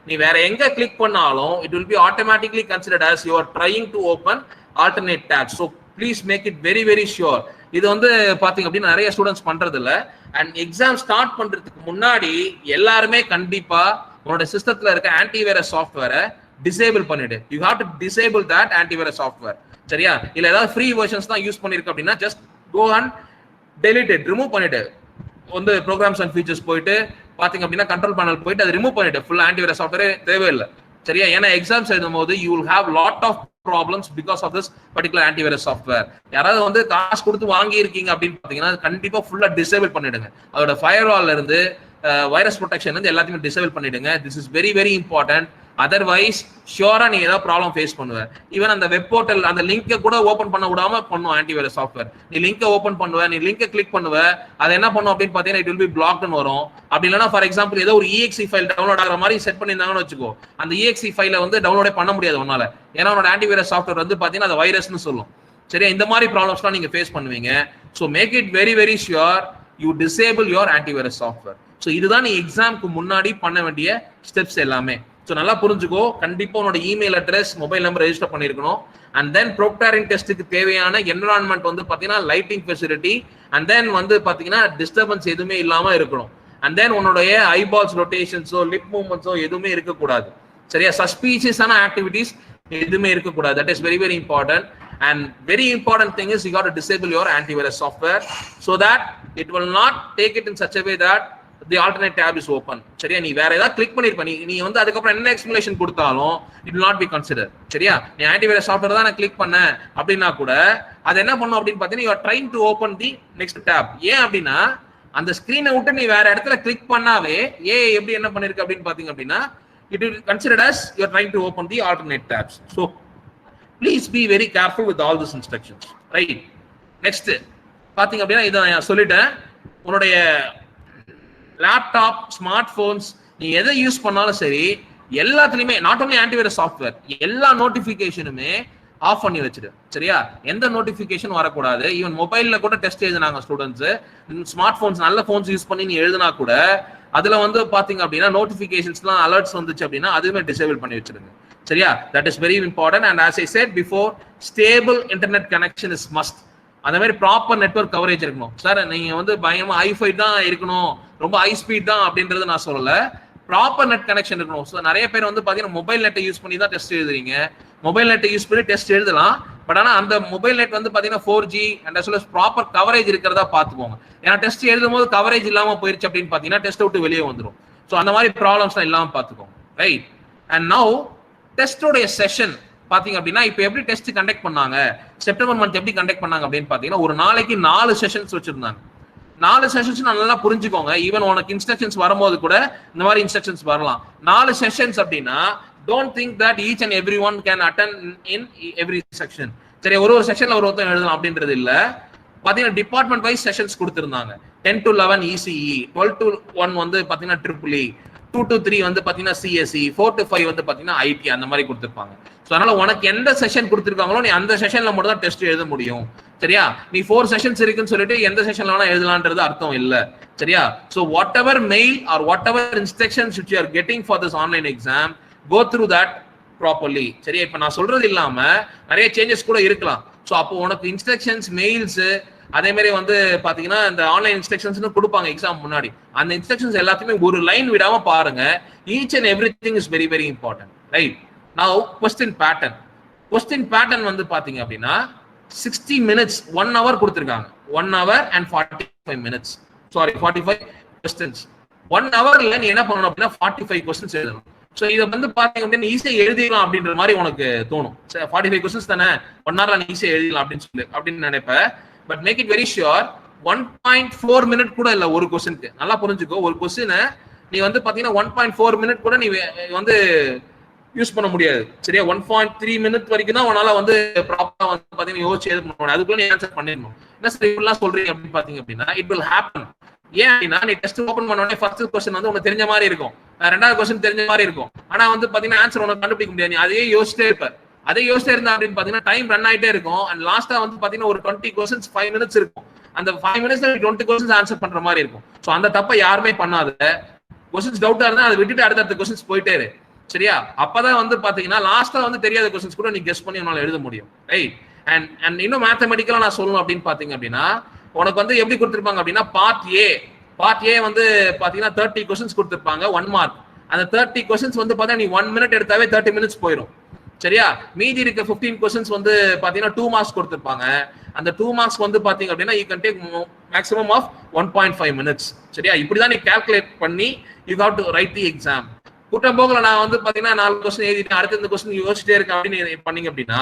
நீ வேற எங்க கிளிக் பண்ணாலும் it will be automatically considered as you are trying to open alternate tabs. So please make it very very sure. இது வந்து பாத்தீங்க அப்படின்னா நிறைய ஸ்டூடெண்ட்ஸ் பண்றது இல்ல. அண்ட் எக்ஸாம் ஸ்டார்ட் பண்றதுக்கு முன்னாடி எல்லாருமே கண்டிப்பா உன்னோட சிஸ்டத்துல இருக்க ஆன்டிவைரஸ் சாஃப்ட்வேரை டிசேபிள் பண்ணிடு. You have to disable that antivirus software. சரியா? இல்ல ஏதாவது ஃப்ரீ வெர்ஷன்ஸ் தான் யூஸ் பண்ணிருக்க அப்படின்னா just go and delete it, remove பண்ணிடு. வந்து ப்ரோக்ராம்ஸ் அண்ட் ஃபீச்சர்ஸ் போயிட்டு பாத்தீங்க அப்படின்னா கண்ட்ரோல் பேனல் போயிட்டு அதை ரிமூவ் பண்ணிட்டு ஃபுல் ஆன்டிவைரஸ் சாஃப்ட்வேர் தேவையில்லை. சரியா? ஏன்னா எக்ஸாம்ஸ் எழுதும் போது you will have lot of problems because of this particular antivirus software. யாராவது வந்து காசு கொடுத்து வாங்கி இருக்கீங்க அப்படின்னு பாத்தீங்கன்னா கண்டிப்பா ஃபுல்லா டிசேபிள் பண்ணிடுங்க. அதோட ஃபயர்வால்ல இருந்து வைரஸ் ப்ரொடெக்ஷன் வந்து எல்லாத்தையுமே டிசேபிள் பண்ணிடுங்க. This is very very important. Otherwise ஷியோரா நீ ஏதாவது ப்ராப்ளம் ஃபேஸ் பண்ணுவ. ஈவன் அந்த வெப் போர்ட்டல் அந்த லிங்கை கூட ஓப்பன் பண்ண விடாம பண்ணும் ஆன்டிவைரஸ் சாஃப்ட்வேர். நீ லிங்கை ஓப்பன் பண்ணுவ, நீ லிங்கை கிளிக் பண்ணுவ, அது என்ன பண்ணும் அப்படின்னு பாத்தீங்கன்னா இட் வில் பி பிளாக்ட்னு வரும். அப்படி இல்லைன்னா ஃபார் எக்ஸாம்பிள் ஏதோ ஒரு EXE ஃபைல் டவுன்லோட் ஆகிற மாதிரி செட் பண்ணியிருந்தாங்கன்னு வச்சுக்கோ, அந்த EXE ஃபைலை வந்து டவுன்லோடே பண்ண முடியாது உன்னால. ஏன்னா உன்னோட ஆன்டிவைரஸ் சாஃப்ட்வேர் வந்து பாத்தீங்கன்னா அது வைரஸ்னு சொல்லும். சரியா? இந்த மாதிரி ப்ராப்ளம்ஸ்லாம் நீங்க ஃபேஸ் பண்ணுவீங்க. So make it very very sure you disable your antivirus software. So இதுதான் நீ எக்ஸாமுக்கு முன்னாடி பண்ண வேண்டிய ஸ்டெப்ஸ் எல்லாமே. ஸோ நல்லா புரிஞ்சுக்கோ. கண்டிப்பா உன்னோட email address, mobile number register பண்ணிருக்கணும். அண்ட் தென் ப்ரோக்டாரிங் டெஸ்ட்டுக்கு தேவையான என்விரான்மெண்ட் வந்து பாத்தீங்கன்னா லைட்டிங் ஃபெசிலிட்டி, அண்ட் தென் வந்து பாத்தீங்கன்னா டிஸ்டர்பன்ஸ் எதுவுமே இல்லாம இருக்கணும். அண்ட் தென் உன்னுடைய ஐபால்ஸ் ரொட்டேஷன்ஸோ லிப் மூவ்மெண்ட்ஸோ எதுவுமே இருக்கக்கூடாது. சரியா? சஸ்பீஷியஸான ஆக்டிவிட்டிஸ் எதுவுமே இருக்கக்கூடாது. That is very very important. And very important thing is you got to disable your antivirus software so that it will not take it in such a way that the alternate tab is open. சரியா? நீ வேற ஏதாவது click பண்ணிருப்ப, நீ வந்து அதுக்கப்புறம் என்ன explanation கொடுத்தாலும் it will not be considered. சரியா? நீ ஆன்டிவைரஸ் சாஃப்ட்வேர் தான் நான் கிளிக் பண்ண அப்படின்னா கூட அது என்ன பண்ணும் அப்படின்னு பார்த்தீங்கன்னா you are trying to open the next tab. ஏன் அப்படின்னா அந்த ஸ்கிரீனை விட்டு நீ வேற இடத்துல கிளிக் பண்ணாவே எப்படி என்ன பண்ணிருக்கு அப்படின்னு பாத்தீங்க அப்படின்னா it will considered as you are trying to open the alternate tabs. So please be very careful with all these instructions. Right? Next பாத்தீங்க அப்படின்னா இதை நான் சொல்லிட்டேன். உன்னுடைய லேப்டாப், ஸ்மார்ட் போன்ஸ் நீ எதை யூஸ் பண்ணாலும் சரி, எல்லாத்துலயுமே நாட் ஓன்லி ஆன்டிவைரஸ் சாஃப்ட்வேர், எல்லா நோட்டிபிகேஷனுமே ஆஃப் பண்ணி வச்சிடு. சரியா? எந்த நோட்டிபிகேஷன் வரக்கூடாது. ஈவன் மொபைல்ல கூட டெஸ்ட் எழுதினாங்க ஸ்டூடெண்ட்ஸ். ஸ்மார்ட் போன்ஸ், நல்ல போன்ஸ் யூஸ் பண்ணி நீ எழுதினா கூட அதுல வந்து பாத்தீங்க அப்படின்னா நோட்டிபிகேஷன்ஸ்லாம் அலர்ட்ஸ் வந்துச்சு அப்படின்னா அதுவுமே டிசேபிள் பண்ணி வச்சிருங்க. சரியா? That is very important. And as I said before, stable internet connection is must. அந்த மாதிரி ப்ராப்பர் நெட்வொர்க் கவரேஜ் இருக்கணும். சார் நீங்க வந்து பயமா ஹைஃபை தான் இருக்கணும், ரொம்ப ஹை ஸ்பீட் தான் அப்படின்றது நான் சொல்லல. ப்ராப்பர் நெட் கனெக்ஷன் இருக்கணும். ஸோ நிறைய பேர் வந்து பாத்தீங்கன்னா மொபைல் நெட்டை யூஸ் பண்ணி தான் டெஸ்ட் எழுதுறீங்க. மொபைல் நெட்டை யூஸ் பண்ணி டெஸ்ட் எழுதலாம். பட் ஆனா அந்த மொபைல் நெட் வந்து பாத்தீங்கன்னா 4G and as well as proper coverage இருக்கிறதா பாத்துக்கோங்க. ஏன்னா டெஸ்ட் எழுதும் போது கவரேஜ் இல்லாம போயிருச்சு அப்படின்னு பாத்தீங்கன்னா டெஸ்ட் விட்டு வெளியே வந்துடும். ஸோ அந்த மாதிரி ப்ராப்ளம்ஸ்லாம் இல்லாம பாத்துக்கோங்க. ரைட்? அண்ட் நவ் டெஸ்டோடைய செஷன் பாத்தீங்க அப்படின்னா இப்போ எப்படி டெஸ்ட் கண்டக்ட் பண்ணாங்க, செப்டம்பர் மந்த் எப்படி கண்டக்ட் பண்ணாங்க அப்படின்னு பாத்தீங்கன்னா ஒரு நாளைக்கு 4 செஷன்ஸ் வச்சிருந்தாங்க. 4 செஷன்ஸ் நல்லா புரிஞ்சுக்கோங்க. ஈவன் உனக்கு இன்ஸ்ட்ரக்ஷன்ஸ் வரும்போது கூட இந்த மாதிரி இன்ஸ்ட்ரக்ஷன்ஸ் வரலாம். 4 செஷன்ஸ் அப்படின்னா don't think that each and every one can attend in every section. சரி, ஒரு செஷன்ல ஒருத்தர் எழுதலாம் அப்படின்றது இல்ல. பாத்தீங்கன்னா டிபார்ட்மெண்ட் வைஸ் செஷன்ஸ் கொடுத்திருந்தாங்க. 10 to 11 ECE, 12 to 1 வந்து பாத்தீங்கன்னா EEE, 2 to 3 வந்து பாத்தீங்கன்னா CSE, 4 to 5 வந்து பாத்தீங்கன்னா IT, அந்த மாதிரி கொடுத்திருப்பாங்க. சோ அதனால உனக்கு எந்த செஷன் கொடுத்திருக்காங்களோ நீ அந்த செஷன்ல மட்டும் தான் டெஸ்ட் எழுத முடியும். சரியா? நீ 4 செஷன்ஸ் இருக்குன்னு சொல்லிட்டு எந்த செஷன்ல வேணா எழுதலாம்ன்றது அர்த்தம் இல்ல. சரியா? So whatever mail or whatever instructions which you are getting for this online exam, go through that properly. சரியா? இப்ப நான் சொல்றது இல்லாம நிறைய சேஞ்சஸ் கூட இருக்கலாம். சோ அப்போ உனக்கு இன்ஸ்ட்ரக்ஷன்ஸ், மெயில்ஸ், அதே மாதிரி வந்து பாத்தீங்கன்னா இந்த ஆன்லைன் இன்ஸ்ட்ரக்ஷன்ஸ் கொடுப்பாங்க எக்ஸாம் முன்னாடி. அந்த இன்ஸ்ட்ரக்ஷன்ஸ் எல்லாத்தையுமே ஒரு லைன் விடாம பாருங்க. Each and everything is very very important. Right? நவ क्वेश्चन பேட்டர்ன். क्वेश्चन பேட்டர்ன் வந்து பாத்தீங்க அப்படின்னா 60 minutes 1 hour கொடுத்திருக்காங்க. 1 hour and 45 minutes. Sorry 45 questions. 1 hourல நீ என்ன பண்ணணும் அப்படின்னா 45 questions எழுதணும். சோ இத வந்து பாத்தீங்க அப்படின்னா ஈஸியா எழுதிடலாம் அப்படின்ற மாதிரி உனக்கு தோணும். 45 questions தானே 1 hourல நீ ஈஸியா எழுதலாம் அப்படின்னு நினைப்ப. But make it very sure 1.4 minute கூட இல்ல ஒரு क्वेश्चनக்கு. நல்லா புரிஞ்சுக்கோ. ஒரு क्वेश्चனை நீ வந்து பாத்தீங்கன்னா 1.4 minute கூட நீ வந்து யூஸ் பண்ண முடியாது. சரியா? 1.3 minute வரைக்கும் தான் உன்னால வந்து ப்ராப்பரா வந்து பாத்தீங்கன்னா யோசிச்சு எழுத முடியும். அதுக்குள்ள நீ ஆன்சர் பண்ணிடணும். என்ன சார் இப்படிலாம் சொல்றீங்க அப்படின்னு பாத்தீங்க அப்படின்னா இட் வில் ஹேப்பன். ஏன் அப்படின்னா நீ டெஸ்ட் ஓபன் பண்ண உடனே ஃபர்ஸ்ட் क्वेश्चन வந்து உனக்கு தெரிஞ்ச மாதிரி இருக்கும், ரெண்டாவது क्वेश्चन தெரிஞ்ச மாதிரி இருக்கும். ஆனா வந்து பாத்தீங்கன்னா ஆன்சர் உனக்கு கண்டுபிடிக்க முடியாது. நீ அதையே யோசிச்சிட்டே இருப்ப. அதே யோசிச்சிட்டே இருந்தா அப்படின்னு பாத்தீங்கன்னா டைம் ரன் ஆயிட்டே இருக்கும். அண்ட் லாஸ்டா வந்து பாத்தீங்கன்னா ஒரு 20 questions 5 minutes இருக்கும். அந்த 5 minutesல 20 questions ஆன்சர் பண்ற மாதிரி இருக்கும். சோ அந்த தப்பை யாருமே பண்ணாத. क्वेश्चंस டவுட்டா இருந்தா அதை விட்டுட்டு அடுத்த क्वेश्चंस போயிட்டே இரு. சரியா? அப்பதான் வந்து பாத்தீங்கன்னா லாஸ்டா வந்து தெரியாத क्वेश्चंस கூட நீ கெஸ் பண்ணி உன்னால எழுத முடியும். ரைட்? அண்ட் இன்னும் மேத்தமெட்டிக்கலா நான் சொல்லணும் அப்படின்னு பாத்தீங்க அப்படின்னா உனக்கு வந்து எப்படி கொடுத்திருப்பாங்க அப்படின்னா பார்ட் ஏ வந்து பாத்தீங்கன்னா 30 questions கொடுத்திருப்பாங்க 1 mark. அந்த 30 questions வந்து பாத்தீங்கன்னா நீ 1 minute எடுத்தாவே 30 minutes போயிடும். சரியா? மீதி இருக்க 15 questions வந்து பாத்தீங்கன்னா 2 marks கொடுத்திருப்பாங்க. அந்த 2 marks வந்து பாத்தீங்க அப்படின்னா you can take maximum of 1.5 minutes. சரியா? இப்படிதான் நீ கால்குலேட் பண்ணி you have to write the exam. கூட்டம் போகல நான் வந்து பாத்தீங்கன்னா 4 கொஸ்டின் எழுதிட்டேன், அடுத்த இந்த கொஸ்டின் யோசிச்சிட்டே இருக்கேன் அப்படின்னு பண்ணீங்க அப்படின்னா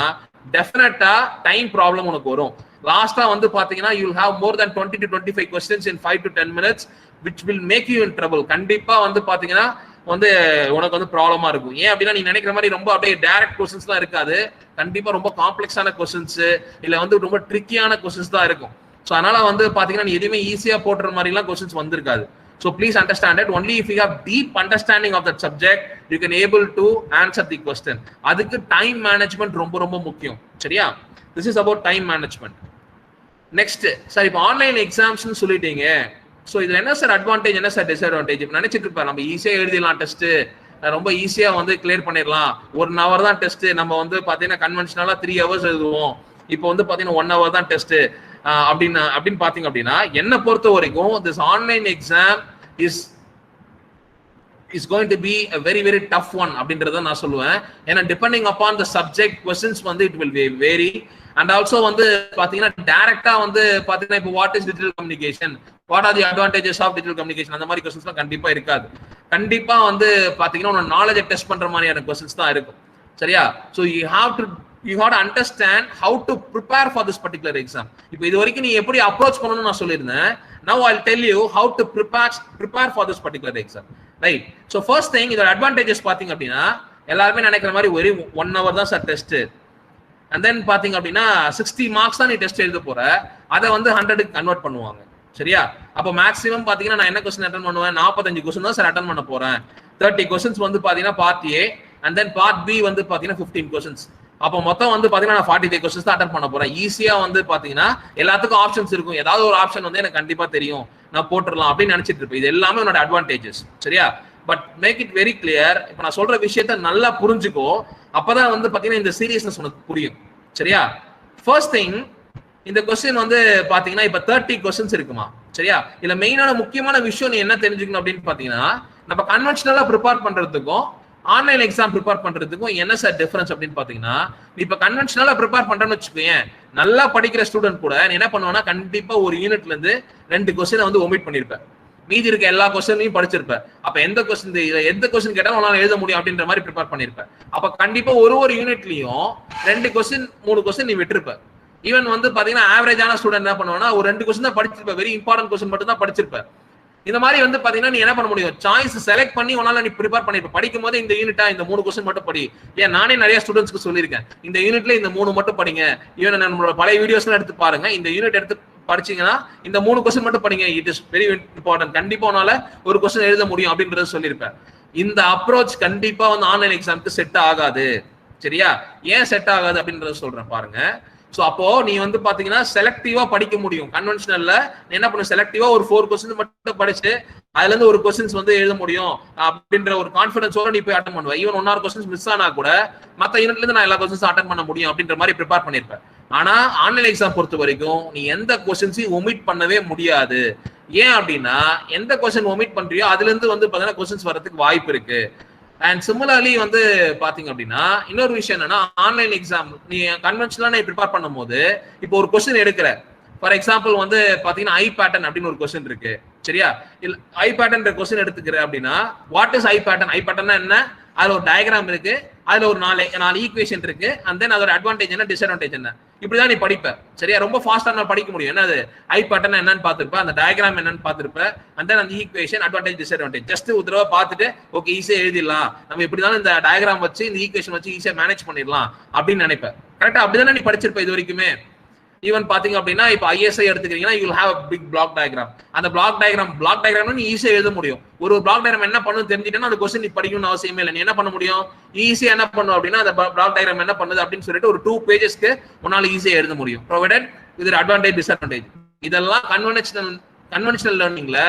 டெஃபினட்டா டைம் ப்ராப்ளம் உனக்கு வரும். லாஸ்டா வந்து பாத்தீங்கன்னா you will have more than 20 to 25 questions in 5 to 10 minutes which will make you in trouble. கண்டிப்பா வந்து பாத்தீங்கன்னா வந்து உனக்கு வந்து ப்ராப்ளமா இருக்கும். ஏன் அப்படின்னா நீ நினைக்கிற மாதிரி ரொம்ப அப்படியே டைரக்ட் கொஸ்டின்ஸ் தான் இருக்காது. கண்டிப்பா ரொம்ப காம்ப்ளெக்ஸான கொஸ்டின்ஸ் இல்ல வந்து ரொம்ப ட்ரிக்கியான கொஸ்டின்ஸ் தான் இருக்கும். ஸோ அதனால வந்து பாத்தீங்கன்னா நீ எதுவுமே ஈஸியா போடுற மாதிரி எல்லாம் கொஸ்டின்ஸ் வந்திருக்காது. So please understand it. Only if you have deep understanding of that subject, you can able to answer the question. அதுக்கு time management ரொம்ப ரொம்ப முக்கியம். சரியா? This is about time management. Next, sir இப்போ ஆன்லைன் எக்ஸாம்ஸ்னு சொல்லிட்டீங்க. So இதுல என்ன sir advantage என்ன சார் டிஸ்அட்வான்டேஜ்? நினைச்சிட்டு இருப்பேன் நம்ம ஈஸியா எழுதிடலாம் டெஸ்ட், ரொம்ப ஈஸியா வந்து கிளியர் பண்ணிடலாம், 1 hour தான் டெஸ்ட், நம்ம வந்து பாத்தீங்கன்னா கன்வென்ஷனலா 3 hours எழுதுவோம், இப்போ வந்து பாத்தீங்கன்னா 1 hour தான் டெஸ்ட் அப்படின்னு பாத்தீங்க அப்படின்னா என்ன பொறுத்த வரைக்கும் this online exam is going to be a very very tough one அப்படின்றத நான் சொல்லுவேன். ஏன்னா depending upon the subject questions வந்து it will vary and also வந்து பாத்தீங்கன்னா டைரக்டா வந்து பாத்தீங்கன்னா இப்போ what is digital communication, what are the advantages of digital communication அந்த மாதிரி क्वेश्चंसலாம் கண்டிப்பா இருக்காது. கண்டிப்பா வந்து பாத்தீங்கன்னா உங்க நாலேஜை டெஸ்ட் பண்ற மாதிரியான क्वेश्चंस தான் இருக்கும். சரியா? so you have to understand how to prepare for this particular exam. இப்போ இது வரைக்கும் நீ எப்படி அப்ரோச் பண்ணனும்னு நான் சொல்லிருந்தேன். now I'll tell you how to prepare for this particular exam, right? so first thing இதோட advantages பாத்தீங்க அப்படின்னா எல்லாரும் நினைக்கிற மாதிரி ஒரே 1 hour தான் சார் டெஸ்ட், and then பாத்தீங்க அப்படின்னா 60 marks தான் நீ டெஸ்ட் எழுத போற, அதை வந்து 100 க்கு கன்வெர்ட் பண்ணுவாங்க. சரியா? அப்ப மேக்ஸிமம் பாத்தீங்கன்னா நான் என்ன क्वेश्चन அட்டெண்ட் பண்ணுவேன், 45 क्वेश्चन தான் சார் அட்டெண்ட் பண்ண போறேன். 30 क्वेश्चंस வந்து பாத்தீங்கன்னா part A and then part B வந்து பாத்தீங்கன்னா 15 क्वेश्चंस. அப்போ மொத்தம் வந்து பாத்தீங்கன்னா நான் 45 क्वेश्चंस தான் அட்டெண்ட் பண்ண போறேன். ஈஸியா வந்து பாத்தீங்கன்னா எல்லாத்துக்கும் ஆப்ஷன்ஸ் இருக்கும், ஏதாவது ஒரு ஆப்ஷன் வந்து எனக்கு கண்டிப்பா தெரியும், நான் போட்டுறலாம் அப்படின்னு நினைச்சிட்டு இருப்பேன். இது எல்லாமே உன்னோட அட்வான்டேஜஸ். சரியா? But make it very clear. இப்போ நான் சொல்ற விஷயத்த நல்லா புரிஞ்சுக்கோ, அப்பதான் வந்து பாத்தீங்கன்னா இந்த சீரியஸ்னஸ் உனக்கு புரியும். சரியா? ஃபர்ஸ்ட் திங், இந்த கொஸ்டின் வந்து பாத்தீங்கன்னா இப்ப 30 क्वेश्चंस இருக்குமா? சரியா? இல்ல மெயினான முக்கியமான விஷயம் நீ என்ன தெரிஞ்சுக்கணும் அப்படின்னு பாத்தீங்கன்னா நம்ம கன்வென்ஷனலா ப்ரிப்பேர் பண்றதுக்கும் ஆன்லைன் எக்ஸாம் ப்ரிப்பேர் பண்றதுக்கும் என்ன சார் டிஃபரன்ஸ் அப்படின்னு பாத்தீங்கன்னா இப்ப கன்வென்ஷனலா ப்ரிப்பேர் பண்றேன்னு வச்சுக்கோயேன், நல்லா படிக்கிற ஸ்டூடெண்ட் கூட நீ என்ன பண்ணுவேன்னா கண்டிப்பா ஒரு யூனிட்ல இருந்து 2 क्वेश्चन வந்து ஒமிட் பண்ணிருப்பேன், மீதி இருக்க எல்லா क्वेश्चனையும் படிச்சிருப்பேன். அப்ப எந்த क्वेश्चन கேட்டாலும் உன்னால எழுத முடியும் அப்படின்ற மாதிரி ப்ரிப்பேர் பண்ணிருப்பேன். அப்ப கண்டிப்பா ஒரு யூனிட்லயும் 2 क्वेश्चन 3 क्वेश्चन நீ விட்டுருப்ப. ஈவன் வந்து பாத்தீங்கன்னா ஆவரேஜான ஸ்டூடெண்ட் என்ன பண்ணுவானா ஒரு 2 क्वेश्चन தான் படிச்சிருப்ப, வெரி இம்பார்ட்டன்ட் क्वेश्चन மட்டும் தான் படிச்சிருப்ப. இந்த மாதிரி வந்து பாத்தீங்கன்னா நீ என்ன பண்ண முடியும், சாய்ஸ் செலக்ட் பண்ணி உன்னால நீ ப்ரிப்பேர் பண்ணிருப்ப. படிக்கும் போது இந்த யூனிட்டா இந்த 3 क्वेश्चन மட்டும் படி. ஏன் நானே நிறைய ஸ்டூடெண்ட்ஸ்க்கு சொல்லியிருக்கேன், இந்த யூனிட்ல இந்த 3 மட்டும் படிங்க. ஈவன் நம்மளோட பழைய வீடியோஸ்லாம் எடுத்து பாருங்க, இந்த யூனிட் எடுத்து படிச்சீங்கன்னா இந்த 3 क्वेश्चन மட்டும் படிங்க, இட் இஸ் வெரி இம்பார்ட்டன்ட், கண்டிப்பா உன்னால ஒரு क्वेश्चन எழுத முடியும் அப்படின்றத சொல்லியிருப்பேன். இந்த அப்ரோச் கண்டிப்பா வந்து ஆன்லைன் எக்ஸாமுக்கு செட் ஆகாது. சரியா? ஏன் செட் ஆகாது அப்படின்றத சொல்றேன் பாருங்க. சோ அப்போ நீ வந்து பாத்தீங்கன்னா செலக்டிவா படிக்க முடியும். கன்வென்ஷனல்ல என்ன பண்ணு, செலக்டிவா ஒரு 4 क्वेश्चन மட்டும் படிச்சு அதுல இருந்து ஒரு क्वेश्चंस வந்து எழுத முடியும் அப்படின்ற ஒரு கான்ஃபிடன்ஸோட நீ போய் அட்டெண்ட் பண்ணுவ. ஈவன் 1 hour क्वेश्चंस மிஸ் ஆனா கூட மத்த யூனிட்ல இருந்து நான் எல்லா क्वेश्चंस அட்டெண்ட் பண்ண முடியும் அப்படின்ற மாதிரி ப்ரிப்பேர் பண்ணிருப்பேன். ஆனா ஆன்லைன் எக்ஸாம் பொறுத்த வரைக்கும் நீ எந்த क्वेश्चंஸையும் ஒமிட் பண்ணவே முடியாது. ஏன் அப்படின்னா எந்த क्वेश्चन ஒமிட் பண்றியோ அதுல இருந்து வந்து பாத்தீங்கன்னா क्वेश्चंस வரதுக்கு வாய்ப்பு இருக்கு. அண்ட் சிமிலர்லி வந்து பாத்தீங்க அப்படின்னா இன்னொரு விஷயம் என்னன்னா ஆன்லைன் எக்ஸாம் நீ கன்வென்ஷனலா நீ ப்ரிப்பேர் பண்ணும் போது இப்போ ஒரு क्वेश्चन எடுக்கிற, ஃபார் எக்ஸாம்பிள் வந்து பாத்தீங்கன்னா ஐ பேட்டர்ன் அப்படின்னு ஒரு क्वेश्चन இருக்கு. சரியா? இல்ல ஐ பேட்டர்ன் क्वेश्चन எடுத்துக்கிற அப்படின்னா வாட் இஸ் ஐ பேட்டர்ன்? ஐ பேட்டர்னா என்ன? அதுல ஒரு டயக்ராம் இருக்கு, அதுல ஒரு 4 ஈக்குவேஷன் இருக்கு, அண்ட் தென் அதோட அட்வான்டேஜ் என்ன, டிஸ்அட்வான்டேஜ் என்ன, இப்படிதான் நீ படிப்ப. சரியா? ரொம்ப ஃபாஸ்டா நான் படிக்க முடியும். என்னது ஐ பேட்டர்ன் என்னன்னு பாத்துருப்ப, அந்த டயக்ராம் என்னன்னு பாத்துருப்ப, அண்ட் தென் அந்த ஈக்குவேஷன் அட்வான்டேஜ் டிஸ்அட்வான்டேஜ் ஜஸ்ட் ஒரு தடவை பார்த்துட்டு ஓகே ஈஸியா எழுதிடலாம், நம்ம இப்படிதான் இந்த டயக்ராம் வச்சு இந்த ஈக்குவேஷன் வச்சு ஈஸியா மேனேஜ் பண்ணிடலாம் அப்படின்னு நினைப்பேன். கரெக்டா? அப்படிதானே நீ படிச்சிருப்ப இது வரைக்குமே. ஈவன் பாத்தீங்க அப்படின்னா இப்ப ஐஎஸ்ஐ எடுத்துக்கிறீங்கன்னா you will have a big block diagram. அந்த block diagram நீ ஈஸியா எழுத முடியும். ஒரு block diagram என்ன பண்ணுன்னு தெரிஞ்சிட்டேன்னா அந்த क्वेश्चन நீ படிக்கணும்னு அவசியமே இல்லை. நீ என்ன பண்ண முடியும், ஈஸியா என்ன பண்ணும் அப்படின்னா அந்த block diagram என்ன பண்ணுது அப்படின்னு சொல்லிட்டு ஒரு 2 pagesக்கு உன்னால ஈஸியா எழுத முடியும். ப்ரொவைடட் இது அட்வான்டேஜ் டிஸ்அட்வான்டேஜ். இதெல்லாம் கன்வென்ஷனல் லேர்னிங்ல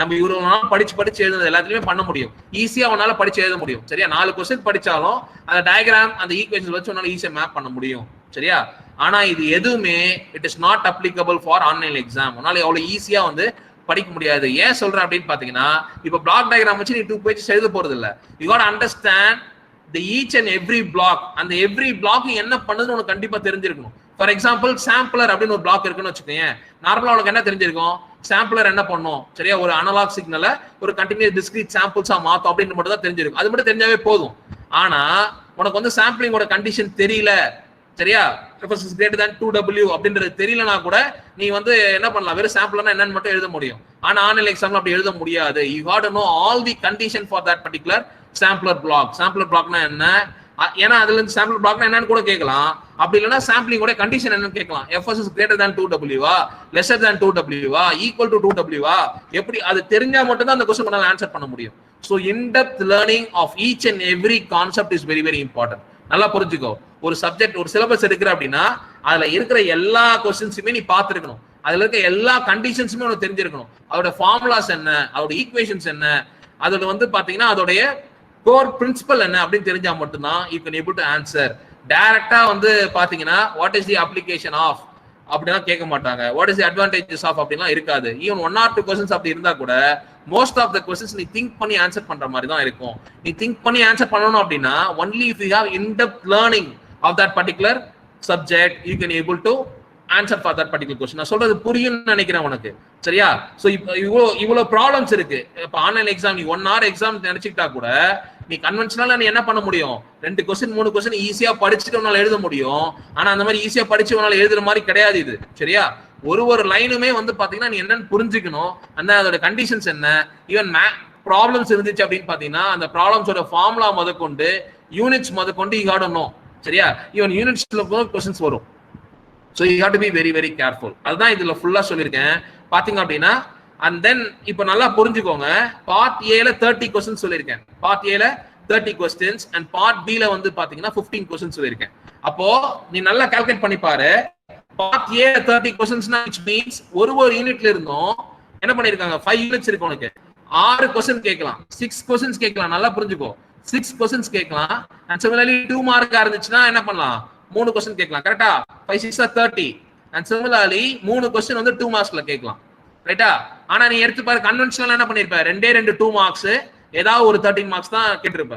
நம்ம இவ்வளவு நாள் படிச்சு எழுதுறது எல்லாத்தையுமே பண்ண முடியும், ஈஸியா உன்னால படிச்சு எழுத முடியும். சரியா? 4 क्वेश्चन படிச்சாலும் அந்த டயக்ராம் அந்த ஈக்குவேஷன் வச்சு உன்னால ஈஸியா மேப் பண்ண முடியும். சரியா? ஆனா இது எதுவுமே it is not applicable for online exam. உன்னால அவ்வளவு ஈஸியா வந்து படிக்க முடியாது. ஏன் சொல்றேன் அப்படின்னு பாத்தீங்கன்னா இப்ப பிளாக் டயக்ராம் வச்சு நீ 2 pages எழுத போறது இல்ல. You got understand the each and every block. அந்த எவ்ரி பிளாக் என்ன பண்ணுதுன்னு உனக்கு கண்டிப்பா தெரிஞ்சிருக்கணும். ஃபார் எக்ஸாம்பிள் சாம்பிளர் அப்படின்னு ஒரு பிளாக் இருக்குன்னு வச்சுக்கோங்க, நார்மலா உனக்கு என்ன தெரிஞ்சிருக்கும், சாம்பிளர் என்ன பண்ணும் சரியா, ஒரு அனலாக் சிக்னலை ஒரு கண்டினியூஸ் டிஸ்கிரீட் சாம்பிள்ஸா மாத்தும் அப்படின்னு மட்டும் தான் தெரிஞ்சிருக்கும். அது மட்டும் தெரிஞ்சாவே போதும். ஆனா உனக்கு வந்து சாம்பிளிங்கோட கண்டிஷன் தெரியல சரியா, f(s) is greater than 2w அப்படின்றது தெரியலனா கூட நீ வந்து என்ன பண்ணலாம், வெறும் சாம்பிள்னா என்னன்னு மட்டும் எழுத முடியும். ஆனா ஆன்லைன் எக்ஸாம்ல அப்படி எழுத முடியாது. you got to know all the condition for that particular sampler block. sampler blockனா என்ன, ஏன்னா அதுல இருந்து சாம்பிள் பிளாக்னா என்னன்னு கூட கேட்கலாம். அப்படி இல்லைன்னா சாம்பிளிங்கோட கண்டிஷன் என்னன்னு கேட்கலாம். f(s) is greater than 2w lesser than 2w equal to 2w எப்படி அது தெரிஞ்சா மட்டும் தான் அந்த क्वेश्चन பண்ணால ஆன்சர் பண்ண முடியும். so in depth learning of each and every concept is very very important. நல்லா புரிஞ்சுக்கோ. ஒரு சப்ஜெக்ட் ஒரு சிலபஸ் எடுக்கிற அப்படின்னா அதுல இருக்கிற எல்லா क्वेश्चंसயுமே நீ பார்த்திருக்கணும். அதுல இருக்க எல்லா கண்டிஷன்ஸுமே உனக்கு தெரிஞ்சிருக்கணும். அதோட ஃபார்முலாஸ் என்ன, அதோட ஈக்குவேஷன்ஸ் என்ன, அதோட வந்து பாத்தீங்கன்னா அதோடைய கோர் பிரின்சிபல் என்ன அப்படின்னு தெரிஞ்சா மட்டும்தான் you can able to answer. டைரக்டா வந்து பாத்தீங்கன்னா what is the application of அப்படின்னா கேட்க மாட்டாங்க. What is the advantages of அப்படின்னா இருக்காது. ஈவன் 1 or 2 क्वेश्चंस அப்படி இருந்தா கூட மோஸ்ட் ஆஃப் த क्वेश्चंस நீ திங்க் பண்ணி ஆன்சர் பண்ற மாதிரி தான் இருக்கும். நீ திங்க் பண்ணி ஆன்சர் பண்ணணும் அப்படின்னா only if you have in depth learning of that particular subject you can able to answer for that particular question. நான் சொல்றது புரியும்னு நினைக்கிறேன் உனக்கு சரியா. சோ இவ்வளவு ப்ராப்ளம்ஸ் இருக்கு. இப்ப ஆன்லைன் எக்ஸாம் நீ 1 hour எக்ஸாம் நினைச்சுக்கிட்டா கூட நீ கன்வென்ஷனலா நீ என்ன பண்ண முடியும், 2 क्वेश्चन 3 क्वेश्चन ஈஸியா படிச்சுட்டு உன்னால எழுத முடியும். ஆனா அந்த மாதிரி ஈஸியா படிச்சு உன்னால எழுதுற மாதிரி கிடையாது இது சரியா. ஒரு லைனுமே வந்து பாத்தீங்கன்னா நீ என்னன்னு புரிஞ்சுக்கணும். அந்த அதோட கண்டிஷன்ஸ் என்ன, ஈவன் ப்ராப்ளம்ஸ் இருந்துச்சு அப்படின்னு பாத்தீங்கன்னா அந்த ப்ராப்ளம்ஸோட ஃபார்முலா முதற்கொண்டு யூனிட்ஸ் முதற்கொண்டு யூ ஹேவ் டு நோ சரியா. ஈவன் யூனிட்ஸ்ல क्वेश्चंस வரும். so you have to be very very careful. அதுதான் இதுல ஃபுல்லா சொல்லிருக்கேன் பாத்தீங்க அப்படின்னா. and then இப்போ நல்லா புரிஞ்சுக்கோங்க, பார்ட் A ல 30 क्वेश्चंस சொல்லிருக்கேன். பார்ட் A ல 30 क्वेश्चंस and பார்ட் B ல வந்து பாத்தீங்கன்னா 15 क्वेश्चंस சொல்லிருக்கேன். அப்போ நீ நல்லா கால்குலேட் பண்ணி பாரு. பார்ட் A ல 30 क्वेश्चंsனா which means ஒரு யூனிட்ல இருந்தும் என்ன பண்ணிருக்காங்க 5 யூனிட்ஸ் இருக்கு. உனக்கு 6 क्वेश्चन கேட்கலாம், 6 क्वेश्चंस கேட்கலாம். நல்லா புரிஞ்சுக்கோ, 6 क्वेश्चंस கேட்கலாம். and similarly 2 மார்க்கா இருந்துச்சுன்னா என்ன பண்ணலாம், 3 क्वेश्चन கேட்கலாம். கரெக்ட்டா? 5 6 are 30 and similarly 3 क्वेश्चन வந்து 2 மார்க்ஸ்ல கேட்கலாம். ரைட்டா? ஆனா நீ எடுத்து பாரு கன்வென்ஷனலா என்ன பண்ணிருப்ப, 2 2 மார்க்ஸ் ஏதாவது ஒரு 13 மார்க்ஸ் தான் கேட்டிருப்ப.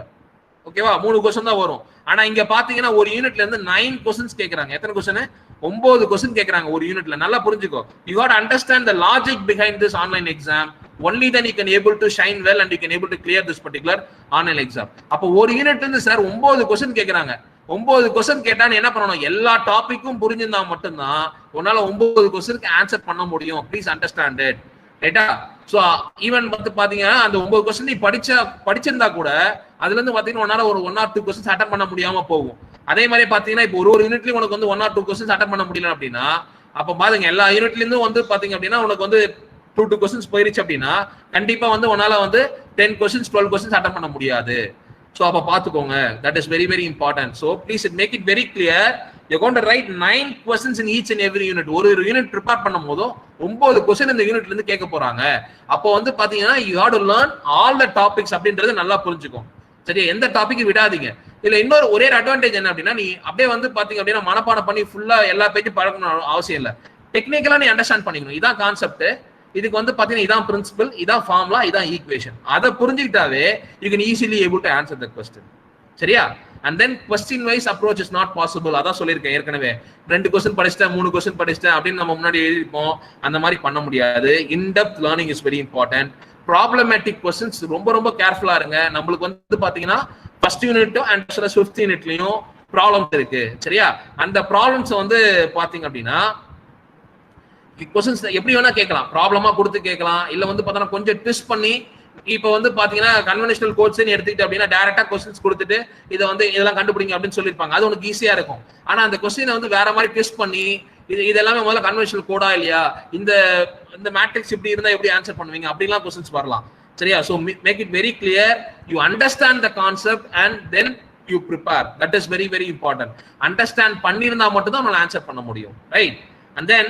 ஓகேவா? 3 क्वेश्चन தான் வரும். ஆனா இங்க பாத்தீங்கன்னா ஒரு யூனிட்ல இருந்து 9 क्वेश्चंस கேக்குறாங்க. எத்தனை क्वेश्चन? 9 क्वेश्चन கேக்குறாங்க ஒரு யூனிட்ல. நல்லா புரிஞ்சுக்கோ. you got to understand the logic behind this online exam. only then you can able to shine well and you can able to clear this particular online exam. அப்போ ஒரு யூனிட்ல இருந்து சார் 9 क्वेश्चन கேக்குறாங்க. 9 क्वेश्चन கேட்டா நீ என்ன பண்ணணும், எல்லா டாபிக்கும் புரிஞ்சிருந்தா மட்டும்தான் உன்னால 9 क्वेश्चனுக்கு ஆன்சர் பண்ண முடியும். Please understand it. ரைட்டா? சோ ஈவன் வந்து பாத்தீங்கன்னா அந்த 9 क्वेश्चन நீ படிச்சிருந்தா கூட அதுல இருந்து பாத்தீங்கன்னா உன்னால ஒரு 1 or 2 क्वेश्चंस அட்டெண்ட் பண்ண முடியாம போகும். அதே மாதிரி பாத்தீங்கன்னா இப்போ ஒரு யூனிட்லயும் உனக்கு வந்து 1 or 2 क्वेश्चंस அட்டெண்ட் பண்ண முடியல அப்படின்னா அப்ப பாருங்க எல்லா யூனிட்ல இருந்தும் வந்து பாத்தீங்க அப்படின்னா உனக்கு வந்து 2 क्वेश्चंस போயிருச்சு அப்படின்னா கண்டிப்பா வந்து உன்னால வந்து 10 क्वेश्चंस 12 क्वेश्चंस அட்டெண்ட் பண்ண முடியாது. சோ அப்ப பாத்துக்கோங்க, that is very very important. so please make it very clear, you're going to write 9 questions in each and every unit. ஒரு யூனிட் ப்ரிப்பேர் பண்ணும்போது 9 क्वेश्चन இந்த யூனிட்ல இருந்து கேட்க போறாங்க. அப்போ வந்து பாத்தீங்கன்னா you have to learn all the topics அப்படின்றது நல்லா புரிஞ்சுக்கோ சரியா. எந்த டாபிக் விடாதீங்க. இதுல இன்னொரு ஒரே அட்வான்டேஜ் என்ன அப்படின்னா நீ அப்படியே வந்து பாத்தீங்க அப்படின்னா மனப்பாடம் பண்ணி ஃபுல்லா எல்லா பேஜும் பழகணும் அவசியம் இல்ல. டெக்னிக்கலா நீ அண்டர்ஸ்டாண்ட் பண்ணிக்கணும். இதான் கான்செப்ட், இதுக்கு வந்து பாத்தீங்கன்னா இதான் பிரின்சிபல், இதான் ஃபார்முலா, இதான் ஈக்குவேஷன். அதை புரிஞ்சுக்கிட்டாவே you can easily able to answer the question சரியா. and then question wise approach is not possible. அதான் சொல்லியிருக்கேன் ஏற்கனவே. 2 क्वेश्चन படிச்சிட்டேன் 3 क्वेश्चन படிச்சிட்டேன் அப்படின்னு நம்ம முன்னாடி எழுதிப்போம். அந்த மாதிரி பண்ண முடியாது. in depth learning is very important. problematic questions ரொம்ப ரொம்ப கேர்ஃபுல்லா இருங்க. நம்மளுக்கு வந்து பாத்தீங்கன்னா ஃபர்ஸ்ட் யூனிட் அண்ட் 5th யூனிட்லயும் ப்ராப்ளம்ஸ் இருக்கு சரியா. அந்த ப்ராப்ளம்ஸ் வந்து பாத்தீங்க அப்படின்னா क्वेश्चंस எப்படி வேணா கேட்கலாம், ப்ராப்ளமா கொடுத்து கேட்கலாம், இல்ல வந்து பார்த்தா கொஞ்சம் ட்விஸ்ட் பண்ணி இப்போ வந்து பாத்தீங்கன்னா கன்வென்ஷனல் கோட்ஸ் எடுத்துக்கிட்டு அப்படின்னா டைரக்டா क्वेश्चंस கொடுத்துட்டு இதை வந்து இதெல்லாம் கண்டுபிடிங்க அப்படின்னு சொல்லியிருப்பாங்க. அது உனக்கு ஈஸியா இருக்கும். ஆனா அந்த क्वेश्चन வந்து வேற மாதிரி ட்விஸ்ட் பண்ணி இது எல்லாமே முதல்ல கன்வென்ஷனல் கோடா இல்லையா, இந்த மேட்ரிக்ஸ் இப்படி இருந்தா எப்படி ஆன்சர் பண்ணுவீங்க அப்படிலாம் क्वेश्चंस வரலாம் சரியா. so make it very clear, you understand the concept and then you prepare. that is very very important. understand பண்ணிருந்தா மட்டும் தான் உன்னால ஆன்சர் பண்ண முடியும் right. and then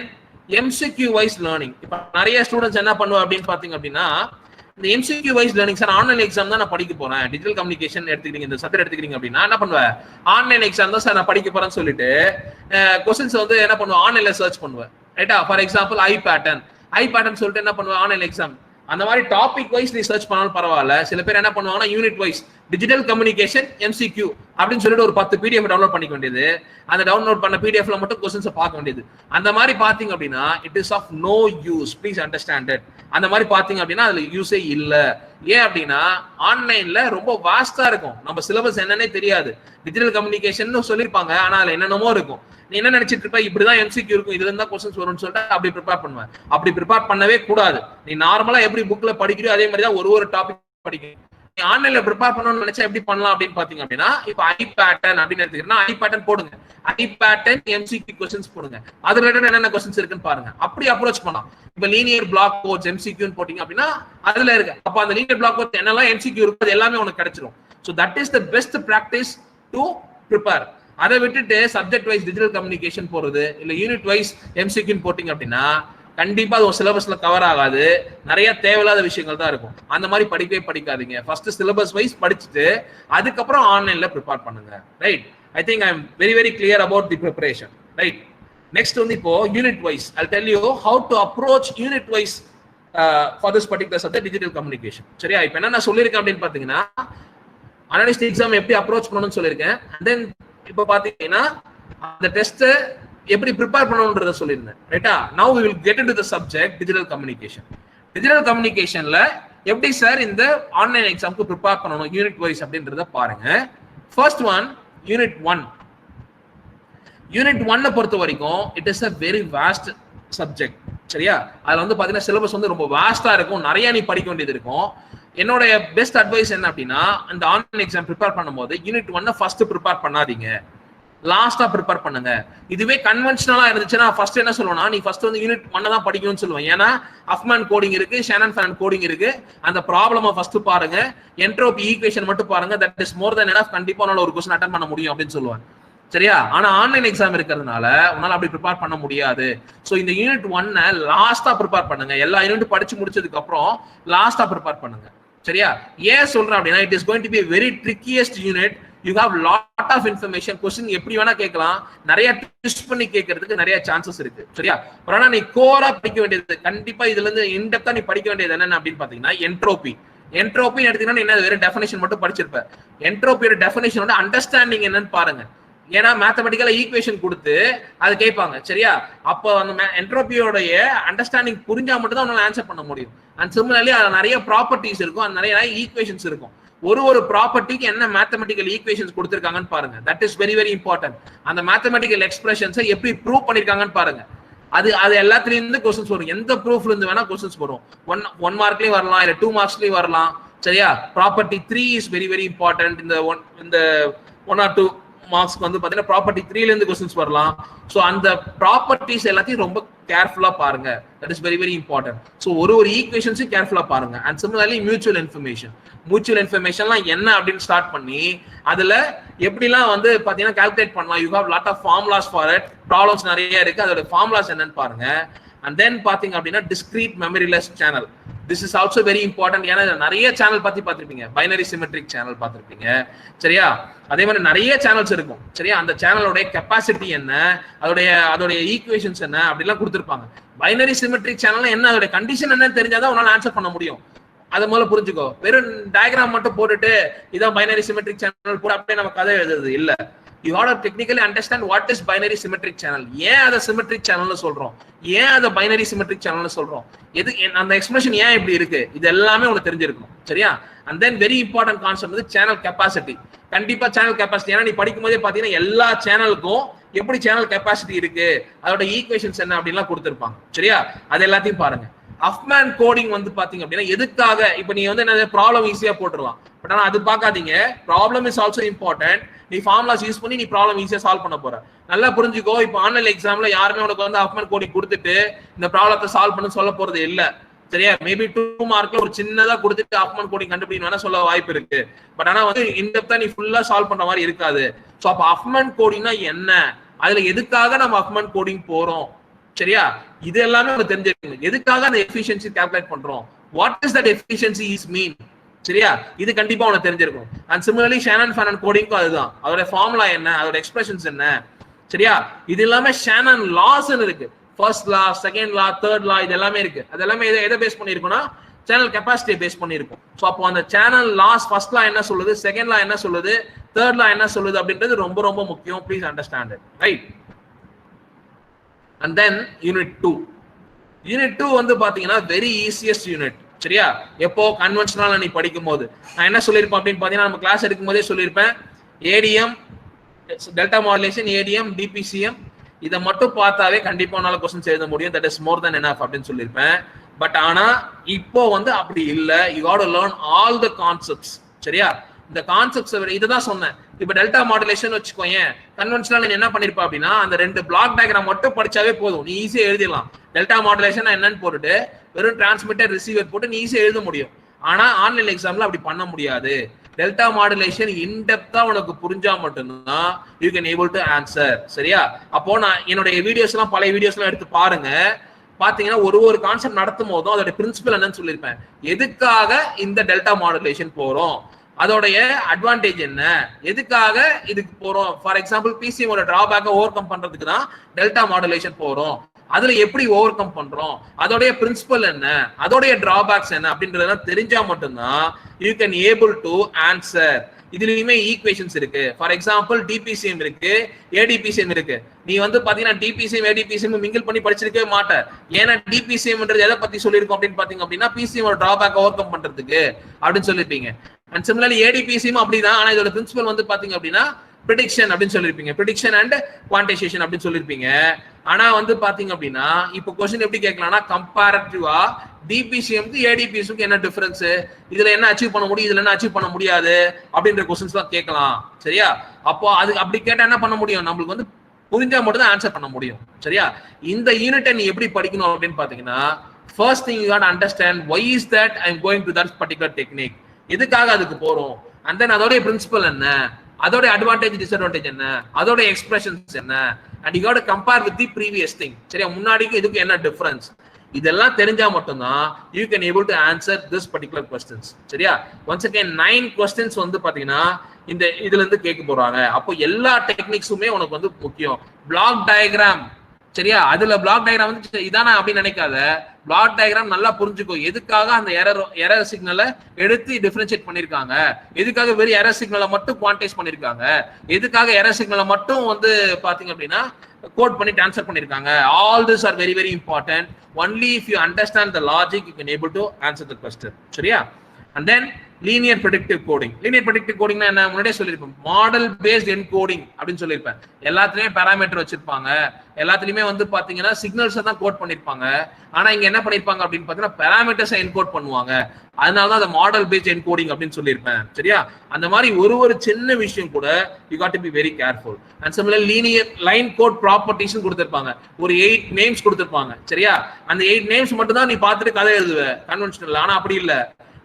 MCQ wise learning. இப்ப நிறைய ஸ்டூடெண்ட்ஸ் என்ன பண்ணுவா அப்படின்னு பாத்தீங்க அப்படின்னா இந்த MCQ wise learning sir online exam தான் நான் படிக்க போறேன், டிஜிட்டல் கம்யூனிகேஷன் எடுத்துக்கிறீங்க இந்த சப்ஜெக்ட் எடுத்துக்கிறீங்க அப்படின்னா என்ன பண்ணுவேன், ஆன்லைன் எக்ஸாம் தான் சார் நான் படிக்க போறேன்னு சொல்லிட்டு क्वेश्चंस வந்து என்ன பண்ணுவேன் ஆன்லைன்ல சர்ச் பண்ணுவேன் ரைட்டா. ஃபார் எக்ஸாம்பிள் ஐ பேட்டர்ன் சொல்லிட்டு என்ன பண்ணுவேன் ஆன்லைன் எக்ஸாம் அந்த மாதிரி டாபிக் வைஸ் நீ சர்ச் பண்ணாலும் பரவாயில்ல. சில பேர் என்ன பண்ணுவாங்கன்னா unit wise digital communication M C Q அப்படின்னு சொல்லிட்டு ஒரு 10 PDF டவுன்லோட் பண்ணிக்க வேண்டியது. அந்த டவுன்லோட் பண்ண பிடிஎஃப்ல மட்டும் கொஸ்டின்ஸ் பார்க்க வேண்டியது. அந்த மாதிரி பாத்தீங்க அப்படின்னா it is of no use. Please understand it. அந்த மாதிரி பாத்தீங்க அப்படின்னா அதுல யூஸே இல்ல. ஏன் அப்படின்னா ஆன்லைன்ல ரொம்ப வாஸ்டா இருக்கும். நம்ம சிலபஸ் என்னன்னே தெரியாது. டிஜிட்டல் கம்யூனிகேஷன் சொல்லிருப்பாங்க, ஆனா அதுல என்னென்னமோ இருக்கும். நீ என்ன நினைச்சிட்டு இருப்ப, இப்படிதான் எம்சிக்யூ இருக்கும், இதுல இருந்தா கொஸ்டின்ஸ் வரும்னு சொல்லிட்டு அப்படி ப்ரிப்பேர் பண்ணுவேன். அப்படி ப்ரிப்பேர் பண்ணவே கூடாது. நீ நார்மலா எப்படி புக்ல படிக்கிறியோ அதே மாதிரி தான் ஒரு டாபிக் படிக்கணும். நீ ஆன்லைன்ல ப்ரிப்பேர் பண்ணணும்னு நினைச்சா எப்படி பண்ணலாம் அப்படின்னு பாத்தீங்க அப்படின்னா, இப்ப ஐ பேட்டர்ன் அப்படின்னு எடுத்துக்கிட்டா ஐ பேட்டர்ன் போடுங்க. ஐ பேட்டர்ன் எம்சிக்யூ கொஸ்டின்ஸ் போடுங்க. அது ரிலேட்டட் என்னென்ன கொஸ்டின்ஸ் இருக்குன்னு பாருங்க. அப்படி அப்ரோச் பண்ணலாம். இப்ப லீனியர் பிளாக் கோட்ஸ் எம்சிக்யூன்னு போட்டீங்க அப்படின்னா அதுல இருக்கு. அப்ப அந்த லீனியர் பிளாக் கோட்ஸ் என்னெல்லாம் எம்சிக்யூ இருக்கு அது எல்லாமே உனக்கு கிடைச்சிடும். So that is the best practice to prepare. அதை விட்டுட்டு சப்ஜெக்ட் வைஸ் டிஜிட்டல் கம்யூனிகேஷன் போறது இல்ல யூனிட் வைஸ் எம்சிக்யூன்னு போட்டீங்க அப்படின்னா கண்டிப்பா அது சிலபஸ்ல கவர் ஆகாது. நிறைய தேவையில்லாத விஷயங்கள் தான் இருக்கும். அந்த மாதிரி படிக்கவே படிக்காதீங்க. ஃபர்ஸ்ட் சிலபஸ் வைஸ் படிச்சுட்டு அதுக்கப்புறம் ஆன்லைன்ல ப்ரிப்பேர் பண்ணுங்க. Right? I think I am very very clear about the preparation. Right? Next வந்து இப்போ unit wise I'll tell you how to approach unit wise for this particular subject digital communication. சரியா? இப்போ என்ன நான் சொல்லியிருக்கேன் அப்படின்னு பாத்தீங்கன்னா அனலிஸ்ட் எக்ஸாம் எப்படி அப்ரோச் பண்ணணும்னு சொல்லியிருக்கேன். அண்ட் தென் இப்போ பாத்தீங்கன்னா அந்த டெஸ்ட் எப்படி ப்ரிப்பேர் பண்ணணும்ன்றத சொல்லியிருந்தேன். ரைட்டா? Now we will get into the subject digital communication. Digital கம்யூனிகேஷன்ல எப்படி சார் இந்த ஆன்லைன் எக்ஸாம்க்கு ப்ரிப்பேர் பண்ணணும் யூனிட் வைஸ் அப்படின்றத பாருங்க. First one unit 1. யூனிட் 1 பொறுத்த வரைக்கும் இட் இஸ் a very vast subject. சரியா? அதுல வந்து பாத்தீங்கன்னா சிலபஸ் வந்து ரொம்ப வாஸ்டா இருக்கும். நிறைய நீ படிக்க வேண்டியது இருக்கும். என்னோட பெஸ்ட் அட்வைஸ் என்ன அப்படின்னா இந்த ஆன்லைன் எக்ஸாம் ப்ரிப்பேர் பண்ணும்போது யூனிட் 1 ஃபர்ஸ்ட் ப்ரிப்பேர் பண்ணாதீங்க, லாஸ்டா ப்ரிப்பேர் பண்ணுங்க. இதுவே கன்வென்ஷனலா இருந்துச்சுன்னா ஃபர்ஸ்ட் என்ன சொல்லுவேன்னா நீ ஃபர்ஸ்ட் வந்து யூனிட் 1 தான் படிக்கணும்னு சொல்லுவேன். ஏன்னா ஹஃப்மேன் கோடிங் இருக்கு, ஷானன் ஃபேன் கோடிங் இருக்கு. அந்த ப்ராப்ளமை ஃபர்ஸ்ட் பாருங்க, என்ட்ரோபி ஈக்குவேஷன் மட்டும் பாருங்க. That is more then enough. கண்டிப்பா உன்னால ஒரு क्वेश्चन அட்டெண்ட் பண்ண முடியும் அப்படின்னு சொல்லுவேன். சரியா? ஆனா ஆன்லைன் எக்ஸாம் இருக்கிறதுனால உன்னால அப்படி ப்ரிப்பேர் பண்ண முடியாது. சோ இந்த யூனிட் 1 லாஸ்டா ப்ரிப்பேர் பண்ணுங்க. எல்லா யூனிட் படிச்சு முடிச்சதுக்கு அப்புறம் லாஸ்டா ப்ரிப்பேர் பண்ணுங்க. சரியா? ஏன் சொல்றேன் அப்படின்னா it is going to be very trickiest unit. You have lot of information. Question எப்படி வேணா கேட்கலாம். நிறைய ட்விஸ்ட் பண்ணி கேட்கறதுக்கு நிறைய சான்சஸ் இருக்கு. சரியா? ஆனா நீ கோரா படிக்க வேண்டியது கண்டிப்பா இதுல இருந்து இன்டெப்தா நீ படிக்க வேண்டியது என்னன்னு அப்படின்னு பாத்தீங்கன்னா என்ட்ரோபி. என்ட்ரோபி எடுத்தீங்கன்னா என்ன வெறும் டெஃபினேஷன் மட்டும் படிச்சிருப்ப. என்ட்ரோபியோட டெஃபினேஷனோட அண்டர்ஸ்டாண்டிங் என்னன்னு பாருங்க. ஏன்னா மேத்தமெட்டிக்கலா ஈக்குவேஷன் கொடுத்து அது கேட்பாங்க. சரியா? அப்போ அந்த என்ட்ரோபியோடைய அண்டர்ஸ்டாண்டிங் புரிஞ்சா மட்டும் தான் உன்னால ஆன்சர் பண்ண முடியும். அண்ட் சிமிலர்லி அதுல நிறைய ப்ராப்பர்ட்டிஸ் இருக்கும், அது நிறைய ஈக்குவேஷன்ஸ் இருக்கும். ஒரு ப்ராப்பர்ட்டிக்கு என்ன மேத்தமெட்டிக்கல் ஈக்குவேஷன்ஸ் கொடுத்திருக்காங்கன்னு பாருங்க. That is very very important. அந்த மேத்தமெட்டிக்கல் எக்ஸ்பிரஷன்ஸை எப்படி ப்ரூவ் பண்ணிருக்காங்கன்னு பாருங்க. அது எல்லாத்துலயும் இருந்து கொஸ்டின்ஸ் வரும். எந்த ப்ரூஃப்ல இருந்து வேணா கொஸ்டின்ஸ் வரும். ஒன் மார்க்லயும் வரலாம், இல்ல 2 மார்க்ஸ்லயும் வரலாம். சரியா? Property 3 is very very important. இந்த 1 or 2 மார்க்ஸ்க்கு வந்து பாத்தீங்கன்னா ப்ராப்பர்ட்டி 3ல இருந்து क्वेश्चंस வரலாம். சோ அந்த ப்ராப்பர்ட்டிஸ் எல்லாத்தையும் ரொம்ப கேர்ஃபுல்லா பாருங்க. That is very very important. So ஒரு ஈக்குவேஷன்ஸையும் கேர்ஃபுல்லா பாருங்க. அண்ட் சிமிலர்லி மியூச்சுவல் இன்ஃபர்மேஷன்லாம் என்ன அப்படின்னு ஸ்டார்ட் பண்ணி அதுல எப்படிலாம் வந்து பாத்தீங்கன்னா கால்குலேட் பண்ணலாம். You have lot of formulas for it. Problems நிறைய இருக்கு. அதோட ஃபார்முலாஸ் என்னன்னு பாருங்க. அண்ட் தென் பாத்தீங்க அப்படின்னா discrete memoryless channel. This is also very important. ஏன்னா நிறைய சேனல் பத்தி பார்த்திருப்பீங்க. பைனரி சிமெட்ரிக் சேனல் பார்த்திருப்பீங்க. சரியா? அதே மாதிரி நிறைய சேனல்ஸ் இருக்கும். சரியா? அந்த சேனலோட கெப்பாசிட்டி என்ன, அதோட ஈக்குவேஷன்ஸ் என்ன அப்படிலாம் கொடுத்துருப்பாங்க. பைனரி சிமெட்ரிக் சேனல் என்ன, அதோட கண்டிஷன் என்ன தெரிஞ்சாதான் உன்னால ஆன்சர் பண்ண முடியும். அதை முதல்ல புரிஞ்சுக்கோ. வெறும் டயக்ராம் மட்டும் போட்டுட்டு இதான் பைனரி சிமெட்ரிக் சேனல் போட அப்படியே நம்ம கதை எழுதுறது இல்ல. You have to technically understand what is binary symmetric channel. ஏன் அதை symmetric channel சொல்றோம், ஏன் அதை binary symmetric channel சொல்றோம், எது அந்த எக்ஸ்பிரஷன் ஏன் இப்படி இருக்கு, இது எல்லாமே உனக்கு தெரிஞ்சிருக்கணும். சரியா? and then very important concept வந்து channel capacity. கண்டிப்பா channel capacity. ஏன்னா நீ படிக்கும் போதே பாத்தீங்கன்னா எல்லா சேனலுக்கும் எப்படி சேனல் கெப்பாசிட்டி இருக்கு, அதோட ஈக்குவேஷன்ஸ் என்ன அப்படின்லாம் கொடுத்துருப்பாங்க. சரியா? அது எல்லாத்தையும் பாருங்க. ஹஃப்மேன் கோடிங் வந்து பாத்தீங்க அப்படின்னா எதுக்காக, இப்ப நீ வந்து என்ன ப்ராப்ளம் ஈஸியா போட்டுடலாம். பட் ஆனா அது பார்க்காதீங்க. Problem is also important. நீ ஃபார்முலாஸ் யூஸ் பண்ணி நீ ப்ராப்ளம் ஈஸியா சால்வ் பண்ண போற. நல்லா புரிஞ்சுக்கோ. இப்போ ஆன்லைன் எக்ஸாம்ல யாருமே உனக்கு வந்து ஹஃப்மேன் கோடிங் கொடுத்துட்டு இந்த ப்ராப்ளத்தை சால்வ் பண்ண சொல்ல போறது இல்ல. சரியா? மேபி 2 மார்க்ல ஒரு சின்னதா கொடுத்துட்டு ஹஃப்மேன் கோடிங் கண்டுபிடிக்க வேணா சொல்ல வாய்ப்பு இருக்கு. பட் ஆனா வந்து இன்டெப்தா நீ ஃபுல்லா சால்வ் பண்ற மாதிரி இருக்காது. சோ அப்ப ஹஃப்மேன் கோடிங்னா என்ன, அதுல எதுக்காக நம்ம ஹஃப்மேன் கோடிங் போறோம், சரியா, இது எல்லாமே உங்களுக்கு தெரிஞ்சிருக்கணும். எதுக்காக அந்த எஃபிஷியன்சி கால்குலேட் பண்றோம், what is that efficiency is mean, சரியா, இது கண்டிப்பா உனக்கு தெரிஞ்சிருக்கும். அண்ட் சிமிலர்லி ஷானன் ஃபேனன் கோடிங்க்கும் அதுதான். அதோட ஃபார்முலா என்ன, அதோட எக்ஸ்பிரஷன்ஸ் என்ன, சரியா, இது எல்லாமே ஷானன் லாஸ் இருக்கு. ஃபர்ஸ்ட் லா, செகண்ட் லா, தேர்ட் லா, இது எல்லாமே இருக்கு. அது எல்லாமே எதை பேஸ் பண்ணிருக்கும்னா சேனல் கெப்பாசிட்டியை பேஸ் பண்ணியிருக்கும். ஸோ அப்போ அந்த சேனல் லாஸ் ஃபர்ஸ்ட் லா என்ன சொல்லுது, செகண்ட் லா என்ன சொல்லுது, தேர்ட் லா என்ன சொல்லுது அப்படின்றது ரொம்ப ரொம்ப முக்கியம். Please understand it, right? And then unit 2. Unit 2 வந்து பாத்தீங்கன்னா வெரி ஈஸியஸ்ட் யூனிட். சரியா? எப்போ கன்வென்ஷனலா நீ படிக்கும் போது நான் என்ன சொல்லியிருப்பேன் அப்படின்னு பாத்தீங்கன்னா, நம்ம கிளாஸ் எடுக்கும் போதே சொல்லியிருப்பேன், ஏடிஎம், டெல்டா மாடுலேஷன், ஏடிஎம், டிபிசிஎம், இதை மட்டும் பார்த்தாவே கண்டிப்பா உன்னால கொஸ்டின்ஸ் எழுத முடியும். That is more then enough அப்படின்னு சொல்லியிருப்பேன். பட் ஆனா இப்போ வந்து அப்படி இல்லை. You have to learn all the concepts. சரியா? இந்த கான்செப்ட்ஸ் இதுதான் சொன்னேன். இப்போ டெல்டா மாடுலேஷன் வச்சுக்கோங்க, கன்வென்ஷனல் நீ என்ன பண்ணிருப்பா அப்படின்னா, அந்த 2 பிளாக் டயக்ராம் மட்டும் படிச்சாவே போதும், நீ ஈஸியா எழுதிடலாம். டெல்டா மாடுலேஷன் என்னன்னு போட்டுட்டு வெறும் டிரான்ஸ்மிட்டர் ரிசீவர் போட்டு நீ ஈஸியா எழுத முடியும். ஆனா ஆன்லைன் எக்ஸாம்ல அப்படி பண்ண முடியாது. டெல்டா மாடுலேஷன் இன்டெப்தா உனக்கு புரிஞ்சா மட்டும்தான் you can able to answer. சரியா? அப்போ நான் என்னுடைய வீடியோஸ் எல்லாம், பழைய வீடியோஸ் எல்லாம் எடுத்து பாருங்க. பாத்தீங்கன்னா ஒரு கான்செப்ட் நடத்தும் போதும் அதோட பிரின்சிபல் என்னன்னு சொல்லியிருப்பேன். எதுக்காக இந்த டெல்டா மாடுலேஷன் போறோம், அதோடைய அட்வான்டேஜ் என்ன, எதுக்காக இதுக்கு போறோம். ஃபார் எக்ஸாம்பிள் பிசிஎமோட டிராபேக்கை ஓவர் கம் பண்றதுக்கு தான் டெல்டா மாடுலேஷன் போறோம். அதுல எப்படி ஓவர் கம் பண்றோம், அதோடைய பிரின்சிபல் என்ன, அதோடைய டிராபேக்ஸ் என்ன அப்படின்றதெல்லாம் தெரிஞ்சா மட்டும்தான் you can able to answer. இதுலயுமே ஈக்குவேஷன்ஸ் இருக்கு. ஃபார் எக்ஸாம்பிள் டிபிசிஎம் இருக்கு, ஏடிபிசிஎம் இருக்கு. நீ வந்து பாத்தீங்கன்னா டிபிசிஎம் ஏடிபிசிஎம் மிங்கிள் பண்ணி படிச்சிருக்கவே மாட்டேன். ஏன்னா டிபிசிஎம்ன்றது எதை பத்தி சொல்லியிருக்கோம் அப்படின்னு பாத்தீங்க அப்படின்னா, பிசிஎம் டிராபேக் ஓவர் கம் பண்றதுக்கு அப்படின்னு சொல்லிருப்பீங்க. அண்ட் சிமிலர்லி ஏடிபிசிஎம் அப்படிதான். ஆனா இதோட பிரின்சிபல் வந்து பாத்தீங்க அப்படின்னா ப்ரெடிக்ஷன் அப்படின்னு சொல்லிருப்பீங்க, ப்ரெடிக்ஷன் அண்ட் குவான்டைசேஷன் அப்படின்னு சொல்லிருப்பீங்க. ஆனா வந்து பாத்தீங்க அப்படின்னா இப்போ क्वेश्चन எப்படி கேட்கலாம்னா, கம்பேரிட்டிவா டிபிசிஎம்க்கு ஏடிபிசிஎம்க்கு என்ன டிஃபரன்ஸ், இதுல என்ன அச்சீவ் பண்ண முடியும், இதுல என்ன அச்சீவ் பண்ண முடியாது அப்படின்ற क्वेश्चंस தான் கேட்கலாம். சரியா? அப்போ அது அப்படி கேட்டா என்ன பண்ண முடியும், நம்மளுக்கு வந்து புரிஞ்சா மட்டும் தான் ஆன்சர் பண்ண முடியும். சரியா? இந்த யூனிட்டை நீ எப்படி படிக்கணும் அப்படின்னு பாத்தீங்கன்னா, first thing you got to understand why is that I am going to that particular technique, எதுக்காக அதுக்கு போறோம், and then அதோட பிரின்சிபல் என்ன, அதோட அட்வான்டேஜ் டிஸ்அட்வான்டேஜ் என்ன, அதோட எக்ஸ்பிரஷன்ஸ் என்ன, and you got to compare with the previous thing. சரியா? முன்னாடிக்கு இதுக்கு என்ன டிஃபரன்ஸ், இதெல்லாம் தெரிஞ்சா மட்டும்தான் you can able to answer this particular questions. சரியா? once again 9 questions வந்து பாத்தீங்கன்னா இந்த இதுல இருந்து கேட்க போறாங்க. அப்போ எல்லா டெக்னிக்ஸுமே உனக்கு வந்து முக்கியம். பிளாக் டயக்ராம், சரியா? அதுல பிளாக் டயக்ராம் வந்து இதானா அப்படின்னு நினைக்காத. பிளாக் டயக்ராம் நல்லா புரிஞ்சுக்கோ. எதுக்காக அந்த எரர் சிக்னலை எடுத்து டிஃபரன்ஷியேட் பண்ணிருக்காங்க, எதுக்காக வெறும் எரர் சிக்னலை மட்டும் குவான்டைஸ் பண்ணிருக்காங்க, எதுக்காக எரர் சிக்னலை மட்டும் வந்து பாத்தீங்க அப்படின்னா கோட் பண்ணி ட்ரான்ஸ்ஃபர் பண்ணிருக்காங்க. All this are very very important. Only if you understand the logic you can able to answer the question. சரியா? and then linear predictive coding. linear predictive coding னா என்ன, முன்னாடியே சொல்லிருப்பேன். மாடல் பேஸ்ட் என்கோடிங் அப்படின்னு சொல்லிருப்பேன். எல்லாத்துலயுமே parameter வச்சிருப்பாங்க, எல்லாத்துலயுமே வந்து பாத்தீங்கன்னா சிக்னல்ஸ் தான் கோட் பண்ணிருப்பாங்க. ஆனா இங்க என்ன பண்ணிருப்பாங்க அப்படின்னு பாத்தீங்கன்னா பாராமீட்டர்ஸ் என்கோட் பண்ணுவாங்க. அதனாலதான் அந்த மாடல் பேஸ்ட் என்கோடிங் அப்படின்னு சொல்லியிருப்பேன். சரியா? அந்த மாதிரி ஒரு சின்ன விஷயம் கூட you got to be very careful. And similar linear line code properties கொடுத்திருப்பாங்க. ஒரு 8 நேம்ஸ் கொடுத்திருப்பாங்க. சரியா? அந்த 8 நேம்ஸ் மட்டும் தான் நீ பார்த்துட்டு கதை எழுதுவ கன்வென்ஷனல். ஆனா அப்படி இல்ல.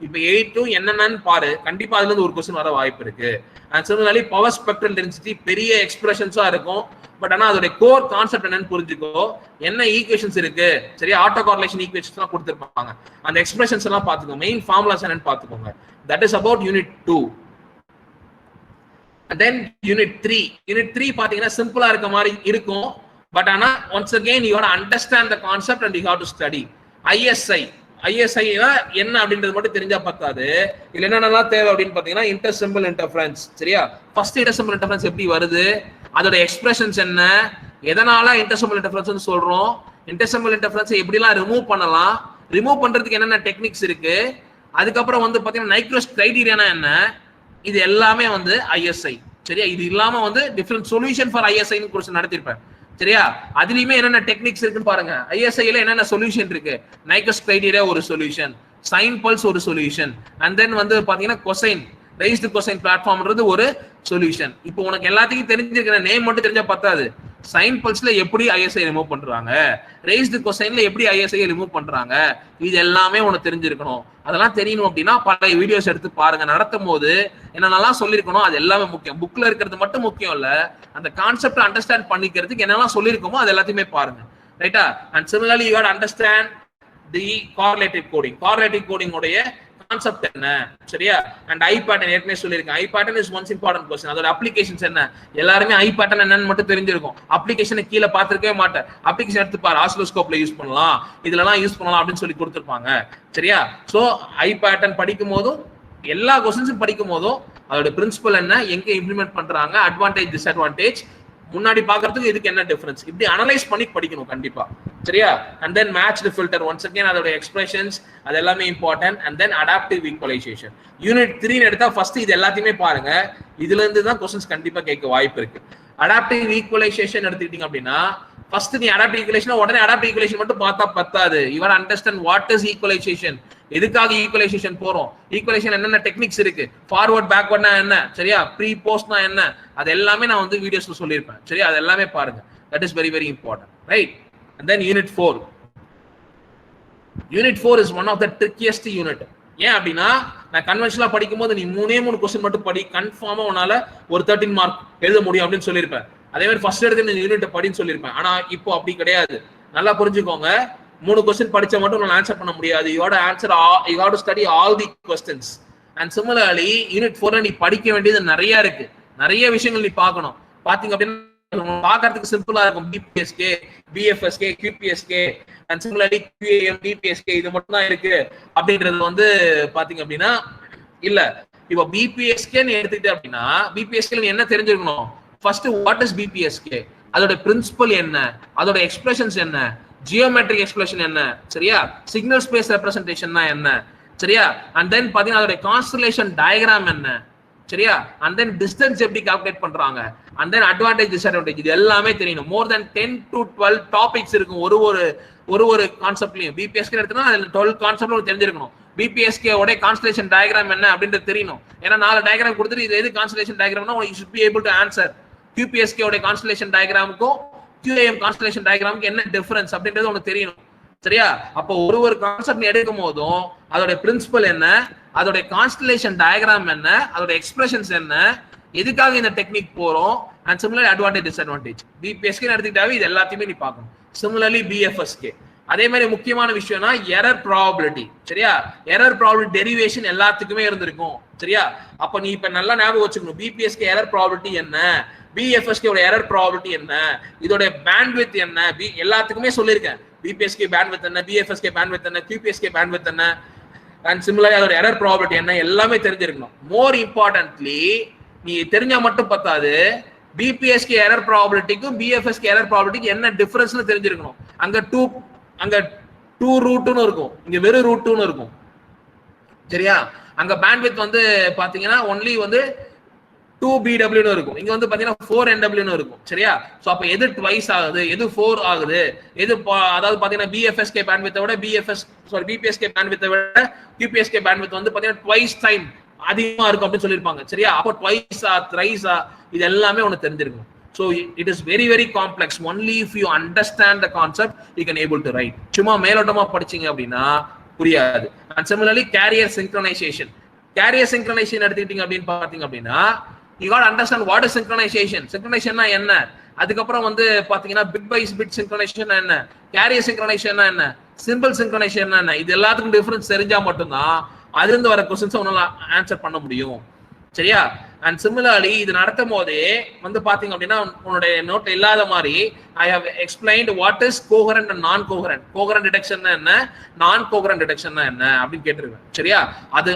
இப்ப 8 என்னன்னு பாரு, கண்டிப்பா அதுல இருந்து ஒரு क्वेश्चन வர வாய்ப்பு இருக்கு. And similarly power spectral density பெரிய எக்ஸ்பிரஷன்ஸா இருக்கும். பட் ஆனா அதோட கோர் கான்செப்ட் என்னன்னு புரிஞ்சுக்கோ. என்ன ஈக்குவேஷன்ஸ் இருக்கு, சரியா? ஆட்டோ கார்லேஷன் ஈக்குவேஷன்ஸ் எல்லாம் கொடுத்திருப்பாங்க. அந்த எக்ஸ்பிரஷன்ஸ் எல்லாம் பாத்துக்கோங்க. மெயின் ஃபார்முலாஸ் என்னன்னு பாத்துக்கோங்க. That is about unit 2. and then unit 3. Unit 3 பாத்தீங்கன்னா சிம்பிளா இருக்க மாதிரி இருக்கும். பட் ஆனா once again you have to understand the concept and you have to study. ISI என்ன அப்படின்றது மட்டும் தெரிஞ்சா பத்தாது. இதுல என்னென்னலாம் தேவை அப்படின்னு பாத்தீங்கன்னா, இன்டர் சிம்பிள் இன்டர்ஃபரன்ஸ். சரியா? ஃபர்ஸ்ட் இன்டர் சிம்பிள் இன்டர்ஃபரன்ஸ் எப்படி வருது, அதோட எக்ஸ்பிரஷன்ஸ் என்ன, எதனால இன்டர் சிம்பிள் இன்டர்ஃபரன்ஸ் சொல்றோம், இன்டர் சிம்பிள் இன்டர்ஃபரன்ஸ் எப்படிலாம் ரிமூவ் பண்ணலாம், ரிமூவ் பண்றதுக்கு என்னென்ன டெக்னிக்ஸ் இருக்கு, அதுக்கப்புறம் வந்து பாத்தீங்கன்னா நைக்ரோஸ் கிரைட்டீரியானா என்ன, இது எல்லாமே வந்து ISI. சரியா? இது இல்லாம வந்து டிஃபரெண்ட் சொல்யூஷன் ஃபார் ISI ன்னு கோர்ஸ் நடத்திருப்பேன். சரியா? அதுலயுமே என்னென்ன டெக்னிக்ஸ் இருக்குன்னு பாருங்க. ISIல என்னென்ன சொல்யூஷன் இருக்கு, நைக்ரோஸ் கிரைட்டீரியா ஒரு சொல்யூஷன், சைன் பல்ஸ் ஒரு சொல்யூஷன், அண்ட் தென் வந்து பாத்தீங்கன்னா கொசைன், ரைஸ்டு கொசைன் பிளாட்ஃபார்ம்ன்றது ஒரு சொல்யூஷன். இப்போ உனக்கு எல்லாத்துக்கும் தெரிஞ்சிருக்கிற நேம் மட்டும் தெரிஞ்சா பத்தாது. சைன் பல்ஸ்ல எப்படி ISI ரிமூவ் பண்றாங்க, ரைஸ்டு கொசைன்ல எப்படி ISI ரிமூவ் பண்றாங்க, இது எல்லாமே உனக்கு தெரிஞ்சிருக்கணும். அதெல்லாம் தெரியணும் அப்படின்னா பழைய வீடியோஸ் எடுத்து பாருங்க. நடத்தும் போது என்னென்னலாம் சொல்லியிருக்கணும் அது எல்லாமே முக்கியம். புக்ல இருக்கிறது மட்டும் முக்கியம் இல்ல, அந்த கான்செப்ட் அண்டர்ஸ்டாண்ட் பண்ணிக்கிறதுக்கு என்னெல்லாம் சொல்லியிருக்கோமோ அது எல்லாத்தையுமே பாருங்க. ரைட்டா? And similarly you have to understand the correlative coding. Correlative coding உடைய கான்செப்ட் என்ன, சரியா? அண்ட் ஐ பேட்டர்ன் ஏற்கனவே சொல்லியிருக்கேன். Eye pattern is once important question. அதோட அப்ளிகேஷன்ஸ் என்ன? எல்லாருமே ஐ பேட்டர்ன் என்னன்னு மட்டும் தெரிஞ்சிருக்கும். அப்ளிகேஷனை கீழே பார்த்துருக்கவே மாட்டேன். அப்ளிகேஷன் எடுத்து பாரு, ஆசிலோஸ்கோப்ல யூஸ் பண்ணலாம், இதுலலாம் யூஸ் பண்ணலாம் அப்படின்னு சொல்லி கொடுத்துருப்பாங்க, சரியா? ஸோ ஐ பேட்டர்ன் படிக்கும் போதும் எல்லா கொஸ்டின்ஸும் படிக்கும் போதும் அதோட பிரின்சிபல் என்ன, எங்க இம்ப்ளிமெண்ட் பண்றாங்க, அட்வான்டேஜ் டிஸ்அட்வான்டேஜ், முன்னாடி பாக்குறதுக்கு இதுக்கு என்ன டிஃபரன்ஸ், இப்படி அனலைஸ் பண்ணி படிக்கணும் கண்டிப்பா, சரியா? And then match the filter, once again அதோட எக்ஸ்பிரஷன்ஸ் அது எல்லாமே important. And then adaptive equalisation. Unit 3 எடுத்தா ஃபர்ஸ்ட் இது எல்லாத்தையுமே பாருங்க. இதுல இருந்து தான் क्वेश्चंस கண்டிப்பா கேட்க வாய்ப்பு இருக்கு. அடாப்டிவ் ஈக்குவலைசேஷன் எடுத்துக்கிட்டீங்க அப்படின்னா ஃபர்ஸ்ட் நீ அடாப்டிவ் ஈக்குவலைசேஷன் உடனே அடாப்டிவ் ஈக்குவலைசேஷன் மட்டும் பார்த்தா பத்தாது. You want understand what is equalisation, எதுக்காக ஈக்குவலைசேஷன் போறோம், ஈக்குவலைசேஷன் என்னென்ன டெக்னிக்ஸ் இருக்கு, ஃபார்வர்ட் பேக்வர்ட்னா என்ன, சரியா, ப்ரீ போஸ்ட்னா என்ன, அது எல்லாமே நான் வந்து வீடியோஸ்ல சொல்லியிருப்பேன், சரியா? அது எல்லாமே பாருங்க. That is very very important, right? And then unit 4. Unit 4 is one of the trickiest unit. ஏன் அப்படின்னா நான் கன்வென்ஷனலா படிக்கும் போது நீ 3 கொஸ்டின் மட்டும் படி, கன்ஃபார்மா உன்னால ஒரு 13 மார்க் எழுத முடியும் அப்படின்னு சொல்லியிருப்பேன். அதே மாதிரி ஃபர்ஸ்ட் எடுத்து இந்த யூனிட் படின்னு சொல்லியிருப்பேன். ஆனா இப்போ அப்படி கிடையாது. நல்லா புரிஞ்சுக்கோங்க, 3 கொஸ்டின் படிச்சா மட்டும் நான் ஆன்சர் பண்ண முடியாது. You have to answer, you have to study all the questions. And similarly unit 4ல நீ படிக்க வேண்டியது நிறைய இருக்கு, நிறைய விஷயங்கள் நீ பார்க்கணும். பாத்தீங்க அப்படின்னா பார்க்கிறதுக்கு சிம்பிளா இருக்கும், பிபிஎஸ்கே, பிஎஃப்எஸ்கே, கியூபிஎஸ்கே அண்ட் சிமிலர்லி QAM, டிபிஎஸ்கே இது மட்டும் தான் இருக்கு அப்படின்றது வந்து பாத்தீங்க அப்படின்னா இல்ல. இப்போ பிபிஎஸ்கே நீ எடுத்துக்கிட்ட அப்படின்னா பிபிஎஸ்கே நீ என்ன தெரிஞ்சிருக்கணும்? ஃபர்ஸ்ட் வாட் இஸ் பிபிஎஸ்கே, அதோட பிரின்சிபல் என்ன, அதோட எக்ஸ்பிரஷன்ஸ் என்ன, ஜியோமெட்ரிக் எக்ஸ்பிரஷன் என்ன, சரியா, சிக்னல் ஸ்பேஸ் ரெப்ரசன்டேஷன்னா என்ன, சரியா, அண்ட் தென் பாத்தீங்கன்னா அதோட கான்ஸ்டலேஷன் டயக்ராம் என்ன, சரியா, அண்ட் தென் டிஸ்டன்ஸ் எப்படி கால்குலேட் பண்றாங்க, அண்ட் தென் அட்வான்டேஜ் டிஸ்அட்வான்டேஜ், இது எல்லாமே தெரியணும். மோர் தென் 10 to 12 டாபிக்ஸ் இருக்கும் ஒரு கான்செப்ட்லயும். பிபிஎஸ்கே எடுத்தா அதுல 12 கான்செப்ட் தெரிஞ்சிருக்கணும். பிபிஎஸ்கே உடைய கான்ஸ்டலேஷன் டயக்ராம் என்ன அப்படின்றது தெரியணும். ஏன்னா 4 டயக்ராம் கொடுத்துட்டு இது எது கான்ஸ்டலேஷன் டயக்ராம்னா you should be able to answer. QPSK உடைய கான்ஸ்டலேஷன் டயக்ராமுக்கும் QAM கான்ஸ்டலேஷன் டயக்ராமுக்கு என்ன டிஃபரன்ஸ் அப்படின்றது உனக்கு தெரியணும், சரியா? அப்போ ஒரு கான்செப்ட் நீ எடுக்கும் போதும் அதோட பிரின்சிபல் என்ன, அதோட கான்ஸ்டலேஷன் டயக்ராம் என்ன, அதோட எக்ஸ்பிரஷன்ஸ் என்ன, எதுக்காக இந்த டெக்னிக் போறோம், and similar advantage disadvantage. BPSK எடுத்துக்கிட்டாவே இது எல்லாத்தையுமே நீ பார்க்கணும். சிமிலர்லி பிஎஃப்எஸ்கே அதே மாதிரி முக்கியமான விஷயம்னா எரர் ப்ராபபிலிட்டி, சரியா? எரர் ப்ராபபிலிட்டி டெரிவேஷன் எல்லாத்துக்குமே இருந்திருக்கும், சரியா? அப்ப நீ இப்ப நல்லா ஞாபகம் வச்சுக்கணும், பிபிஎஸ்கே எரர் ப்ராபபிலிட்டி என்ன, பிஎஃப்எஸ்கே ஓட எரர் ப்ராபபிலிட்டி என்ன, இதோட பேண்ட்வித் என்ன, எல்லாத்துக்குமே சொல்லியிருக்கேன். பிபிஎஸ்கே பேண்ட்வித் என்ன, பிஎஃப்எஸ்கே பேண்ட்வித் என்ன, QPSK பேண்ட்வித் என்ன, அண்ட் சிமிலர் அதோட எரர் ப்ராபபிலிட்டி என்ன, எல்லாமே தெரிஞ்சிருக்கணும். மோர் இம்பார்ட்டன்ட்லி நீ தெரிஞ்சா மட்டும் பத்தாது, பிபிஎஸ்கே எரர் ப்ராபபிலிட்டிக்கும் பிஎஃப்எஸ்கே எரர் ப்ராபபிலிட்டிக்கு என்ன டிஃபரன்ஸ்னு தெரிஞ்சிருக்கணும். அங்க 2 ரூட்னு இருக்கும், இங்க வெறும் ரூட்னு இருக்கும், சரியா? அங்க பேண்ட்வித் வந்து பாத்தீங்கன்னா ஒன்லி வந்து 2BW இருக்கும், இங்க வந்து பாத்தீங்கன்னா 4NW இருக்கும், சரியா? சோ அப்ப எது ட்வைஸ் ஆகுது, எது 4 ஆகுது, எது அதாவது பாத்தீங்கன்னா பிஎஃப்எஸ்கே பேண்ட்வித்தை விட பிபிஎஸ்கே பேண்ட்வித்தை விட QPSK பேண்ட்வித் வந்து பாத்தீங்கன்னா ட்வைஸ் டைம் அதிகமா இருக்கும் அப்படின்னு சொல்லியிருப்பாங்க, சரியா? அப்போ ட்வைஸா த்ரைஸா இது எல்லாமே உனக்கு தெரிஞ்சிருக்கும். So it is very very complex. Only if you understand the concept you can able to write. சும்மா மேலோட்டமா படிச்சீங்க அப்படின்னா புரியாது. And similarly carrier synchronization எடுத்துக்கிட்டீங்க அப்படின்னு பாத்தீங்க அப்படின்னா you got to understand what is synchronization. Synchronization என்ன, அதுக்கப்புறம் வந்து பாத்தீங்கன்னா பிட் பை பிட் synchronization என்ன, carrier synchronization என்ன, சிம்பிள் synchronization என்ன, இது எல்லாத்துக்கும் டிஃபரன்ஸ் தெரிஞ்சா மட்டும்தான் அதுல இருந்து வர क्वेश्चंस உன்னால ஆன்சர் பண்ண முடியும், சரியா? அண்ட் சிமிலர்லி இது நடத்தும் போதே வந்து பாத்தீங்க அப்படின்னா உன்னுடைய நோட் இல்லாத மாதிரி I have explained what is coherent and non coherent, coherent detection என்ன, நான் கோஹரண்ட் டிடெக்ஷன் என்ன அப்படின்னு கேட்டிருக்கேன், சரியா?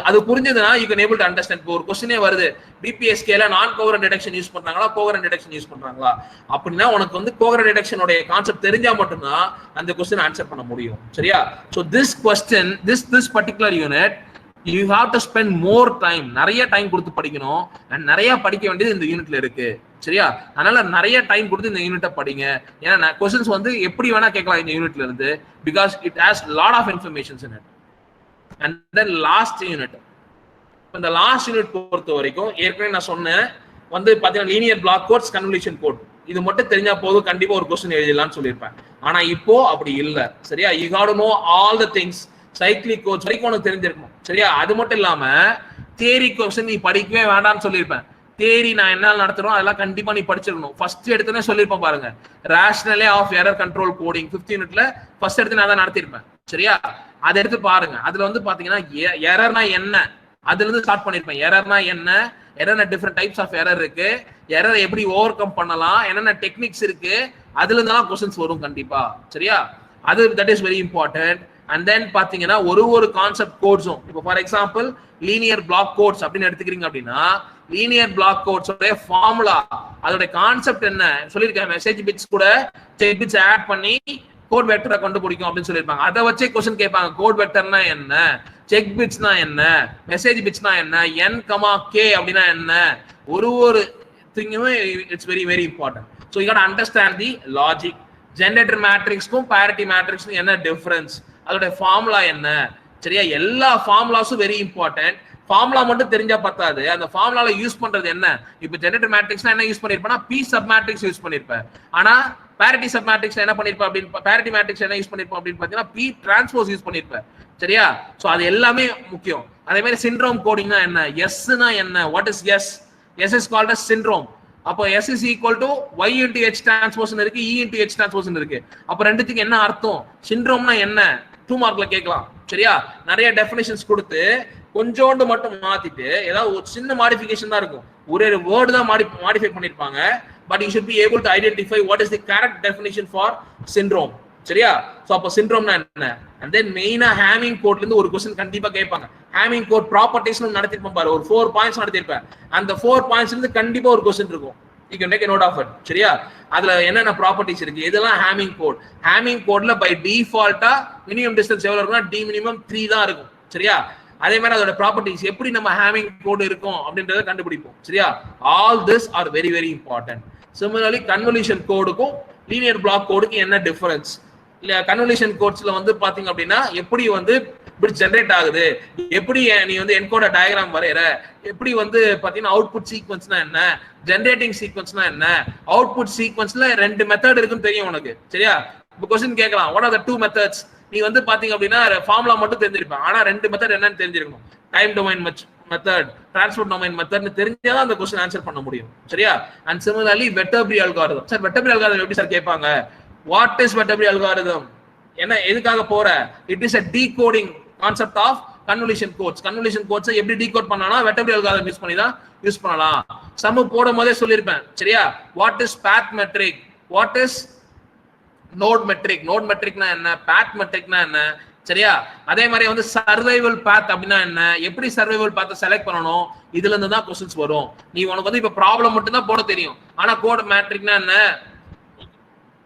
அது புரிஞ்சதுன்னா you can able to understand. இப்போ ஒரு क्वेश्चनே வருது, பிபிஎஸ்கேல நான் கோஹரண்ட் டிடெக்ஷன் யூஸ் பண்றாங்களா, கோஹரண்ட் டிடெக்ஷன் யூஸ் பண்றாங்களா அப்படின்னா உனக்கு வந்து கோஹரண்ட் டிடெக்ஷனோட கான்செப்ட் தெரிஞ்சா மட்டும்தான் அந்த क्वेश्चन ஆன்சர் பண்ண முடியும், சரியா? So this question this particular unit you have to spend more time, நிறைய டைம் கொடுத்து படிக்கணும். and நிறைய படிக்க வேண்டியது இந்த யூனிட்ல இருக்கு, சரியா? அதனால நிறைய டைம் கொடுத்து இந்த யூனிட்டை படிங்க. ஏன்னா क्वेश्चंस வந்து எப்படி வேணா கேட்கலாம் இந்த யூனிட்ல இருந்து, because it has lot of informations in it. and then last unit, இந்த லாஸ்ட் யூனிட் பொறுத்த வரைக்கும் ஏற்கனவே நான் சொன்னேன் வந்து பாத்தீங்கன்னா linear block codes, convolution code, இது மட்டும் தெரிஞ்சா போதும் கண்டிப்பா ஒரு क्वेश्चन எழுதலாம்னு சொல்லியிருப்பேன். ஆனா இப்போ அப்படி இல்ல, சரியா? you got to know all the things. Cyclic codes வரைக்கும் உனக்கு தெரிஞ்சிருக்கும், சரியா? அது மட்டும் இல்லாம தியரி क्वेश्चन நீ படிக்கவே வேண்டாம்னு சொல்லியிருப்பேன். தியரி நான் என்ன நடத்துறோம் அதெல்லாம் கண்டிப்பா நீ படிச்சிருக்கணும். ஃபர்ஸ்ட் எடுத்தனே சொல்லியிருப்பேன் பாருங்க, rationale of error control coding 5th யூனிட்ல ஃபர்ஸ்ட் எடுத்து நான் தான் நடத்திருப்பேன், சரியா? அதை எடுத்து பாருங்க. அதுல வந்து பாத்தீங்கன்னா எரர்னா என்ன, அதுல இருந்து ஸ்டார்ட் பண்ணிருப்பேன். எரர்னா என்ன, என்னென்ன டிஃப்ரெண்ட் டைப்ஸ் ஆஃப் எரர் இருக்கு, எரரை எப்படி ஓவர் கம் பண்ணலாம், என்னென்ன டெக்னிக்ஸ் இருக்கு, அதுல இருந்தெல்லாம் கொஸ்டின்ஸ் வரும் கண்டிப்பா. சரியா? அது that is very important. And then பாத்தீங்கன்னா ஒரு கான்செப்ட் கோட்ஸும், இப்போ for example linear block codes அப்படின்னு எடுத்துக்கிறீங்க அப்படின்னா, லீனியர் பிளாக் கோட்ஸ் ஃபார்முலா, அதோட கான்செப்ட் என்ன சொல்லியிருக்கேன். மெசேஜ் பிட்ஸ் கூட செக் பிட்ஸ் ஆட் பண்ணி கோட் வெக்டரை கண்டுபிடிக்கும் அப்படின்னு சொல்லியிருப்பாங்க. அதை வச்சே கொஸ்டின் கேட்பாங்க. கோட் வெக்டர்னா என்ன, செக் பிட்ஸ்னா என்ன, மெசேஜ் பிட்ஸ்னா என்ன, என் கமா கே அப்படின்னா என்ன, ஒரு திங்குமே it's very very important. So you got understand the logic. Generator மேட்ரிக்ஸ்க்கும் பேரிட்டி மேட்ரிக்ஸ்க்கும் என்ன டிஃபரன்ஸ், அதோட ஃபார்முலா என்ன. சரியா? எல்லா ஃபார்முலாஸும் வெரி இம்பார்ட்டன்ட். ஃபார்முலா மட்டும் தெரிஞ்சா பத்தாது, அந்த ஃபார்முலால யூஸ் பண்றது என்ன. இப்போ ஜெனரேட்டர் மேட்ரிக்ஸ்னா என்ன யூஸ் பண்ணிருப்பேன்னா பி சப் மேட்ரிக்ஸ் யூஸ் பண்ணிருப்பேன். ஆனா பேரிட்டி சப் மேட்ரிக்ஸ் என்ன பண்ணிருப்பேன் அப்படின்னு, பேரிட்டி மேட்ரிக்ஸ் என்ன யூஸ் பண்ணிருப்போம் அப்படின்னு பாத்தீங்கன்னா பி டிரான்ஸ்போஸ் யூஸ் பண்ணிருப்பேன். சரியா? சோ அது எல்லாமே முக்கியம். அதே மாதிரி சிண்ட்ரோம் கோடிங்னா என்ன, எஸ்னா என்ன, what is S, S is called as syndrome. அப்போ S is equal to Y into H transpose இருக்கு, இ இன்டு ஹெச் டிரான்ஸ்போஸ் இருக்கு. அப்போ ரெண்டுத்துக்கு என்ன அர்த்தம், சிண்ட்ரோம்னா என்ன 2 மார்க்ல கேட்கலாம். சரியா? நிறைய டெஃபினிஷன்ஸ் கொடுத்து கொஞ்சோண்டு மட்டும் மாத்திட்டு ஏதாவது ஒரு சின்ன மாடிஃபிகேஷன் தான் இருக்கும், ஒரே வேர்டு தான் மாடிஃபை பண்ணிருப்பாங்க. But you should be able to identify what is the correct definition for syndrome. சரியா? சோ அப்போ சிண்ட்ரோம்னா என்ன. அண்ட் தென் மெயினா ஹேமிங் கோட்ல இருந்து ஒரு क्वेश्चन கண்டிப்பா கேட்பாங்க. ஹேமிங் கோட் ப்ராப்பர்ட்டிஸ்னு நடத்திருப்பேன் பாரு, ஒரு 4 பாயிண்ட்ஸ் நடத்திருப்பேன். அந்த 4 பாயிண்ட்ஸ்ல இருந்து கண்டிப்பா ஒரு क्वेश्चन இருக்கும். You can take a note of it. சரியா? அதுல என்னென்ன ப்ராப்பர்ட்டிஸ் இருக்கு, இதெல்லாம் ஹேமிங் கோட். ஹேமிங் கோட்ல பை டிஃபால்ட்டா மினிமம் டிஸ்டன்ஸ் எவ்வளவு இருக்குன்னா டி மினிமம் 3 தான் இருக்கும். சரியா? அதே மாதிரி அதோட ப்ராப்பர்ட்டிஸ் எப்படி நம்ம ஹேமிங் கோட் இருக்கும் அப்படின்றத கண்டுபிடிப்போம். சரியா? All this are very very important. Similarly convolution கோடுக்கும் லீனியர் பிளாக் கோடுக்கு என்ன டிஃபரன்ஸ், இல்ல கன்வல்யூஷன் கோட்ஸ்ல வந்து பாத்தீங்க அப்படின்னா எப்படி வந்து பிட் ஜெனரேட் ஆகுது, எப்படி நீ வந்து என்கோடர் டயக்ராம் வரையற, எப்படி வந்து பாத்தீங்கன்னா அவுட்புட் சீக்வன்ஸ்னா என்ன, ஜெனரேட்டிங் சீக்வன்ஸ்னா என்ன. அவுட்புட் சீக்வன்ஸ்ல 2 மெத்தட் இருக்குன்னு தெரியும் உனக்கு. சரியா? இப்போ क्वेश्चन கேட்கலாம், வாட் ஆர் தி 2 மெத்தட்ஸ். நீ வந்து பாத்தீங்க அப்படின்னா ஃபார்முலா மட்டும் தெரிஞ்சிருப்பேன், ஆனா 2 மெத்தட் என்னன்னு தெரிஞ்சிருக்கணும். Time domain method, transport domain மெத்தட்னு தெரிஞ்சாதான் அந்த क्वेश्चन ஆன்சர் பண்ண முடியும். சரியா? And similarly Viterbi algorithm. Sir Viterbi algorithm எப்படி சார் கேட்பாங்க, வாட் இஸ் வெட்டர்பிரி அல்காரிதம், என்ன எதுக்காக போற. இட் இஸ் a decoding concept of convolution codes. convolution codes எப்படி டீகோட் பண்ணலாம், வெட்டர்பிரி அல்காரிதம் யூஸ் பண்ணி தான் யூஸ் பண்ணலாம். சம் போடும்போதே சொல்லிருப்பேன். சரியா? What is path metric, what is node metric, node மெட்ரிக்னா என்ன, பாத் மெட்ரிக்னா என்ன. சரியா? அதே மாதிரி வந்து சர்வைவல் பாத் அப்படின்னா என்ன, எப்படி சர்வைவல் பாத்தை செலக்ட் பண்ணணும், இதுல இருந்து தான் क्वेश्चंस வரும். நீ உனக்கு வந்து இப்ப ப்ராப்ளம் மட்டும் தான் போட தெரியும், ஆனா கோட் மேட்ரிக்னா என்ன,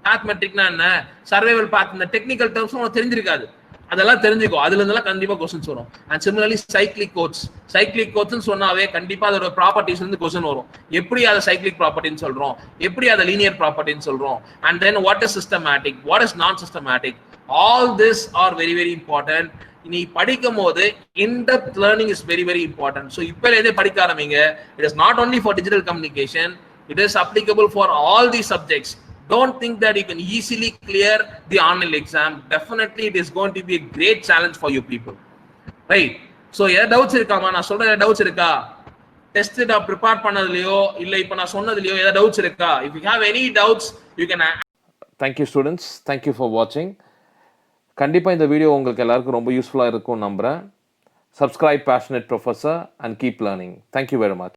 பாத் மெட்ரிக்னா என்ன, சர்வைவல் பாத், இந்த டெக்னிக்கல் டெர்ம்ஸ் உனக்கு தெரிஞ்சிருக்காது. அதெல்லாம் தெரிஞ்சுக்கோ, அதுல இருந்தெல்லாம் கண்டிப்பா क्वेश्चंस வரும். And similarly cyclic codes, cyclic கோட்ஸ்னு சொன்னாவே கண்டிப்பா அதோட ப்ராப்பர்ட்டிஸ் இருந்து क्वेश्चन வரும். எப்படி அதை சைக்ளிக் ப்ராப்பர்ட்டின்னு சொல்றோம், எப்படி அதை லீனியர் ப்ராப்பர்ட்டின்னு சொல்றோம். And then what is systematic, what is non systematic. All this are very very important. நீ படிக்கும் போது in depth learning is very very important. So இப்ப இருந்தே படிக்க ஆரம்பிங்க. It is not only for digital communication, it is applicable for all the subjects. Don't think that you can easily clear the online exam. Definitely it is going to be a great challenge for you people. Right? So ஏதாவது doubts இருக்காமா, நான் சொல்ற doubts இருக்கா, test நான் prepare பண்ணதுலயோ இல்ல இப்ப நான் சொன்னதுலயோ ஏதாவது டவுட்ஸ் இருக்கா. If you have any doubts you can. Thank you students, thank you for watching. கண்டிப்பா இந்த வீடியோ உங்களுக்கு எல்லாருக்கும் ரொம்ப யூஸ்ஃபுல்லா இருக்கும் நம்புறேன். Subscribe Passionate Professor and keep learning. Thank you very much.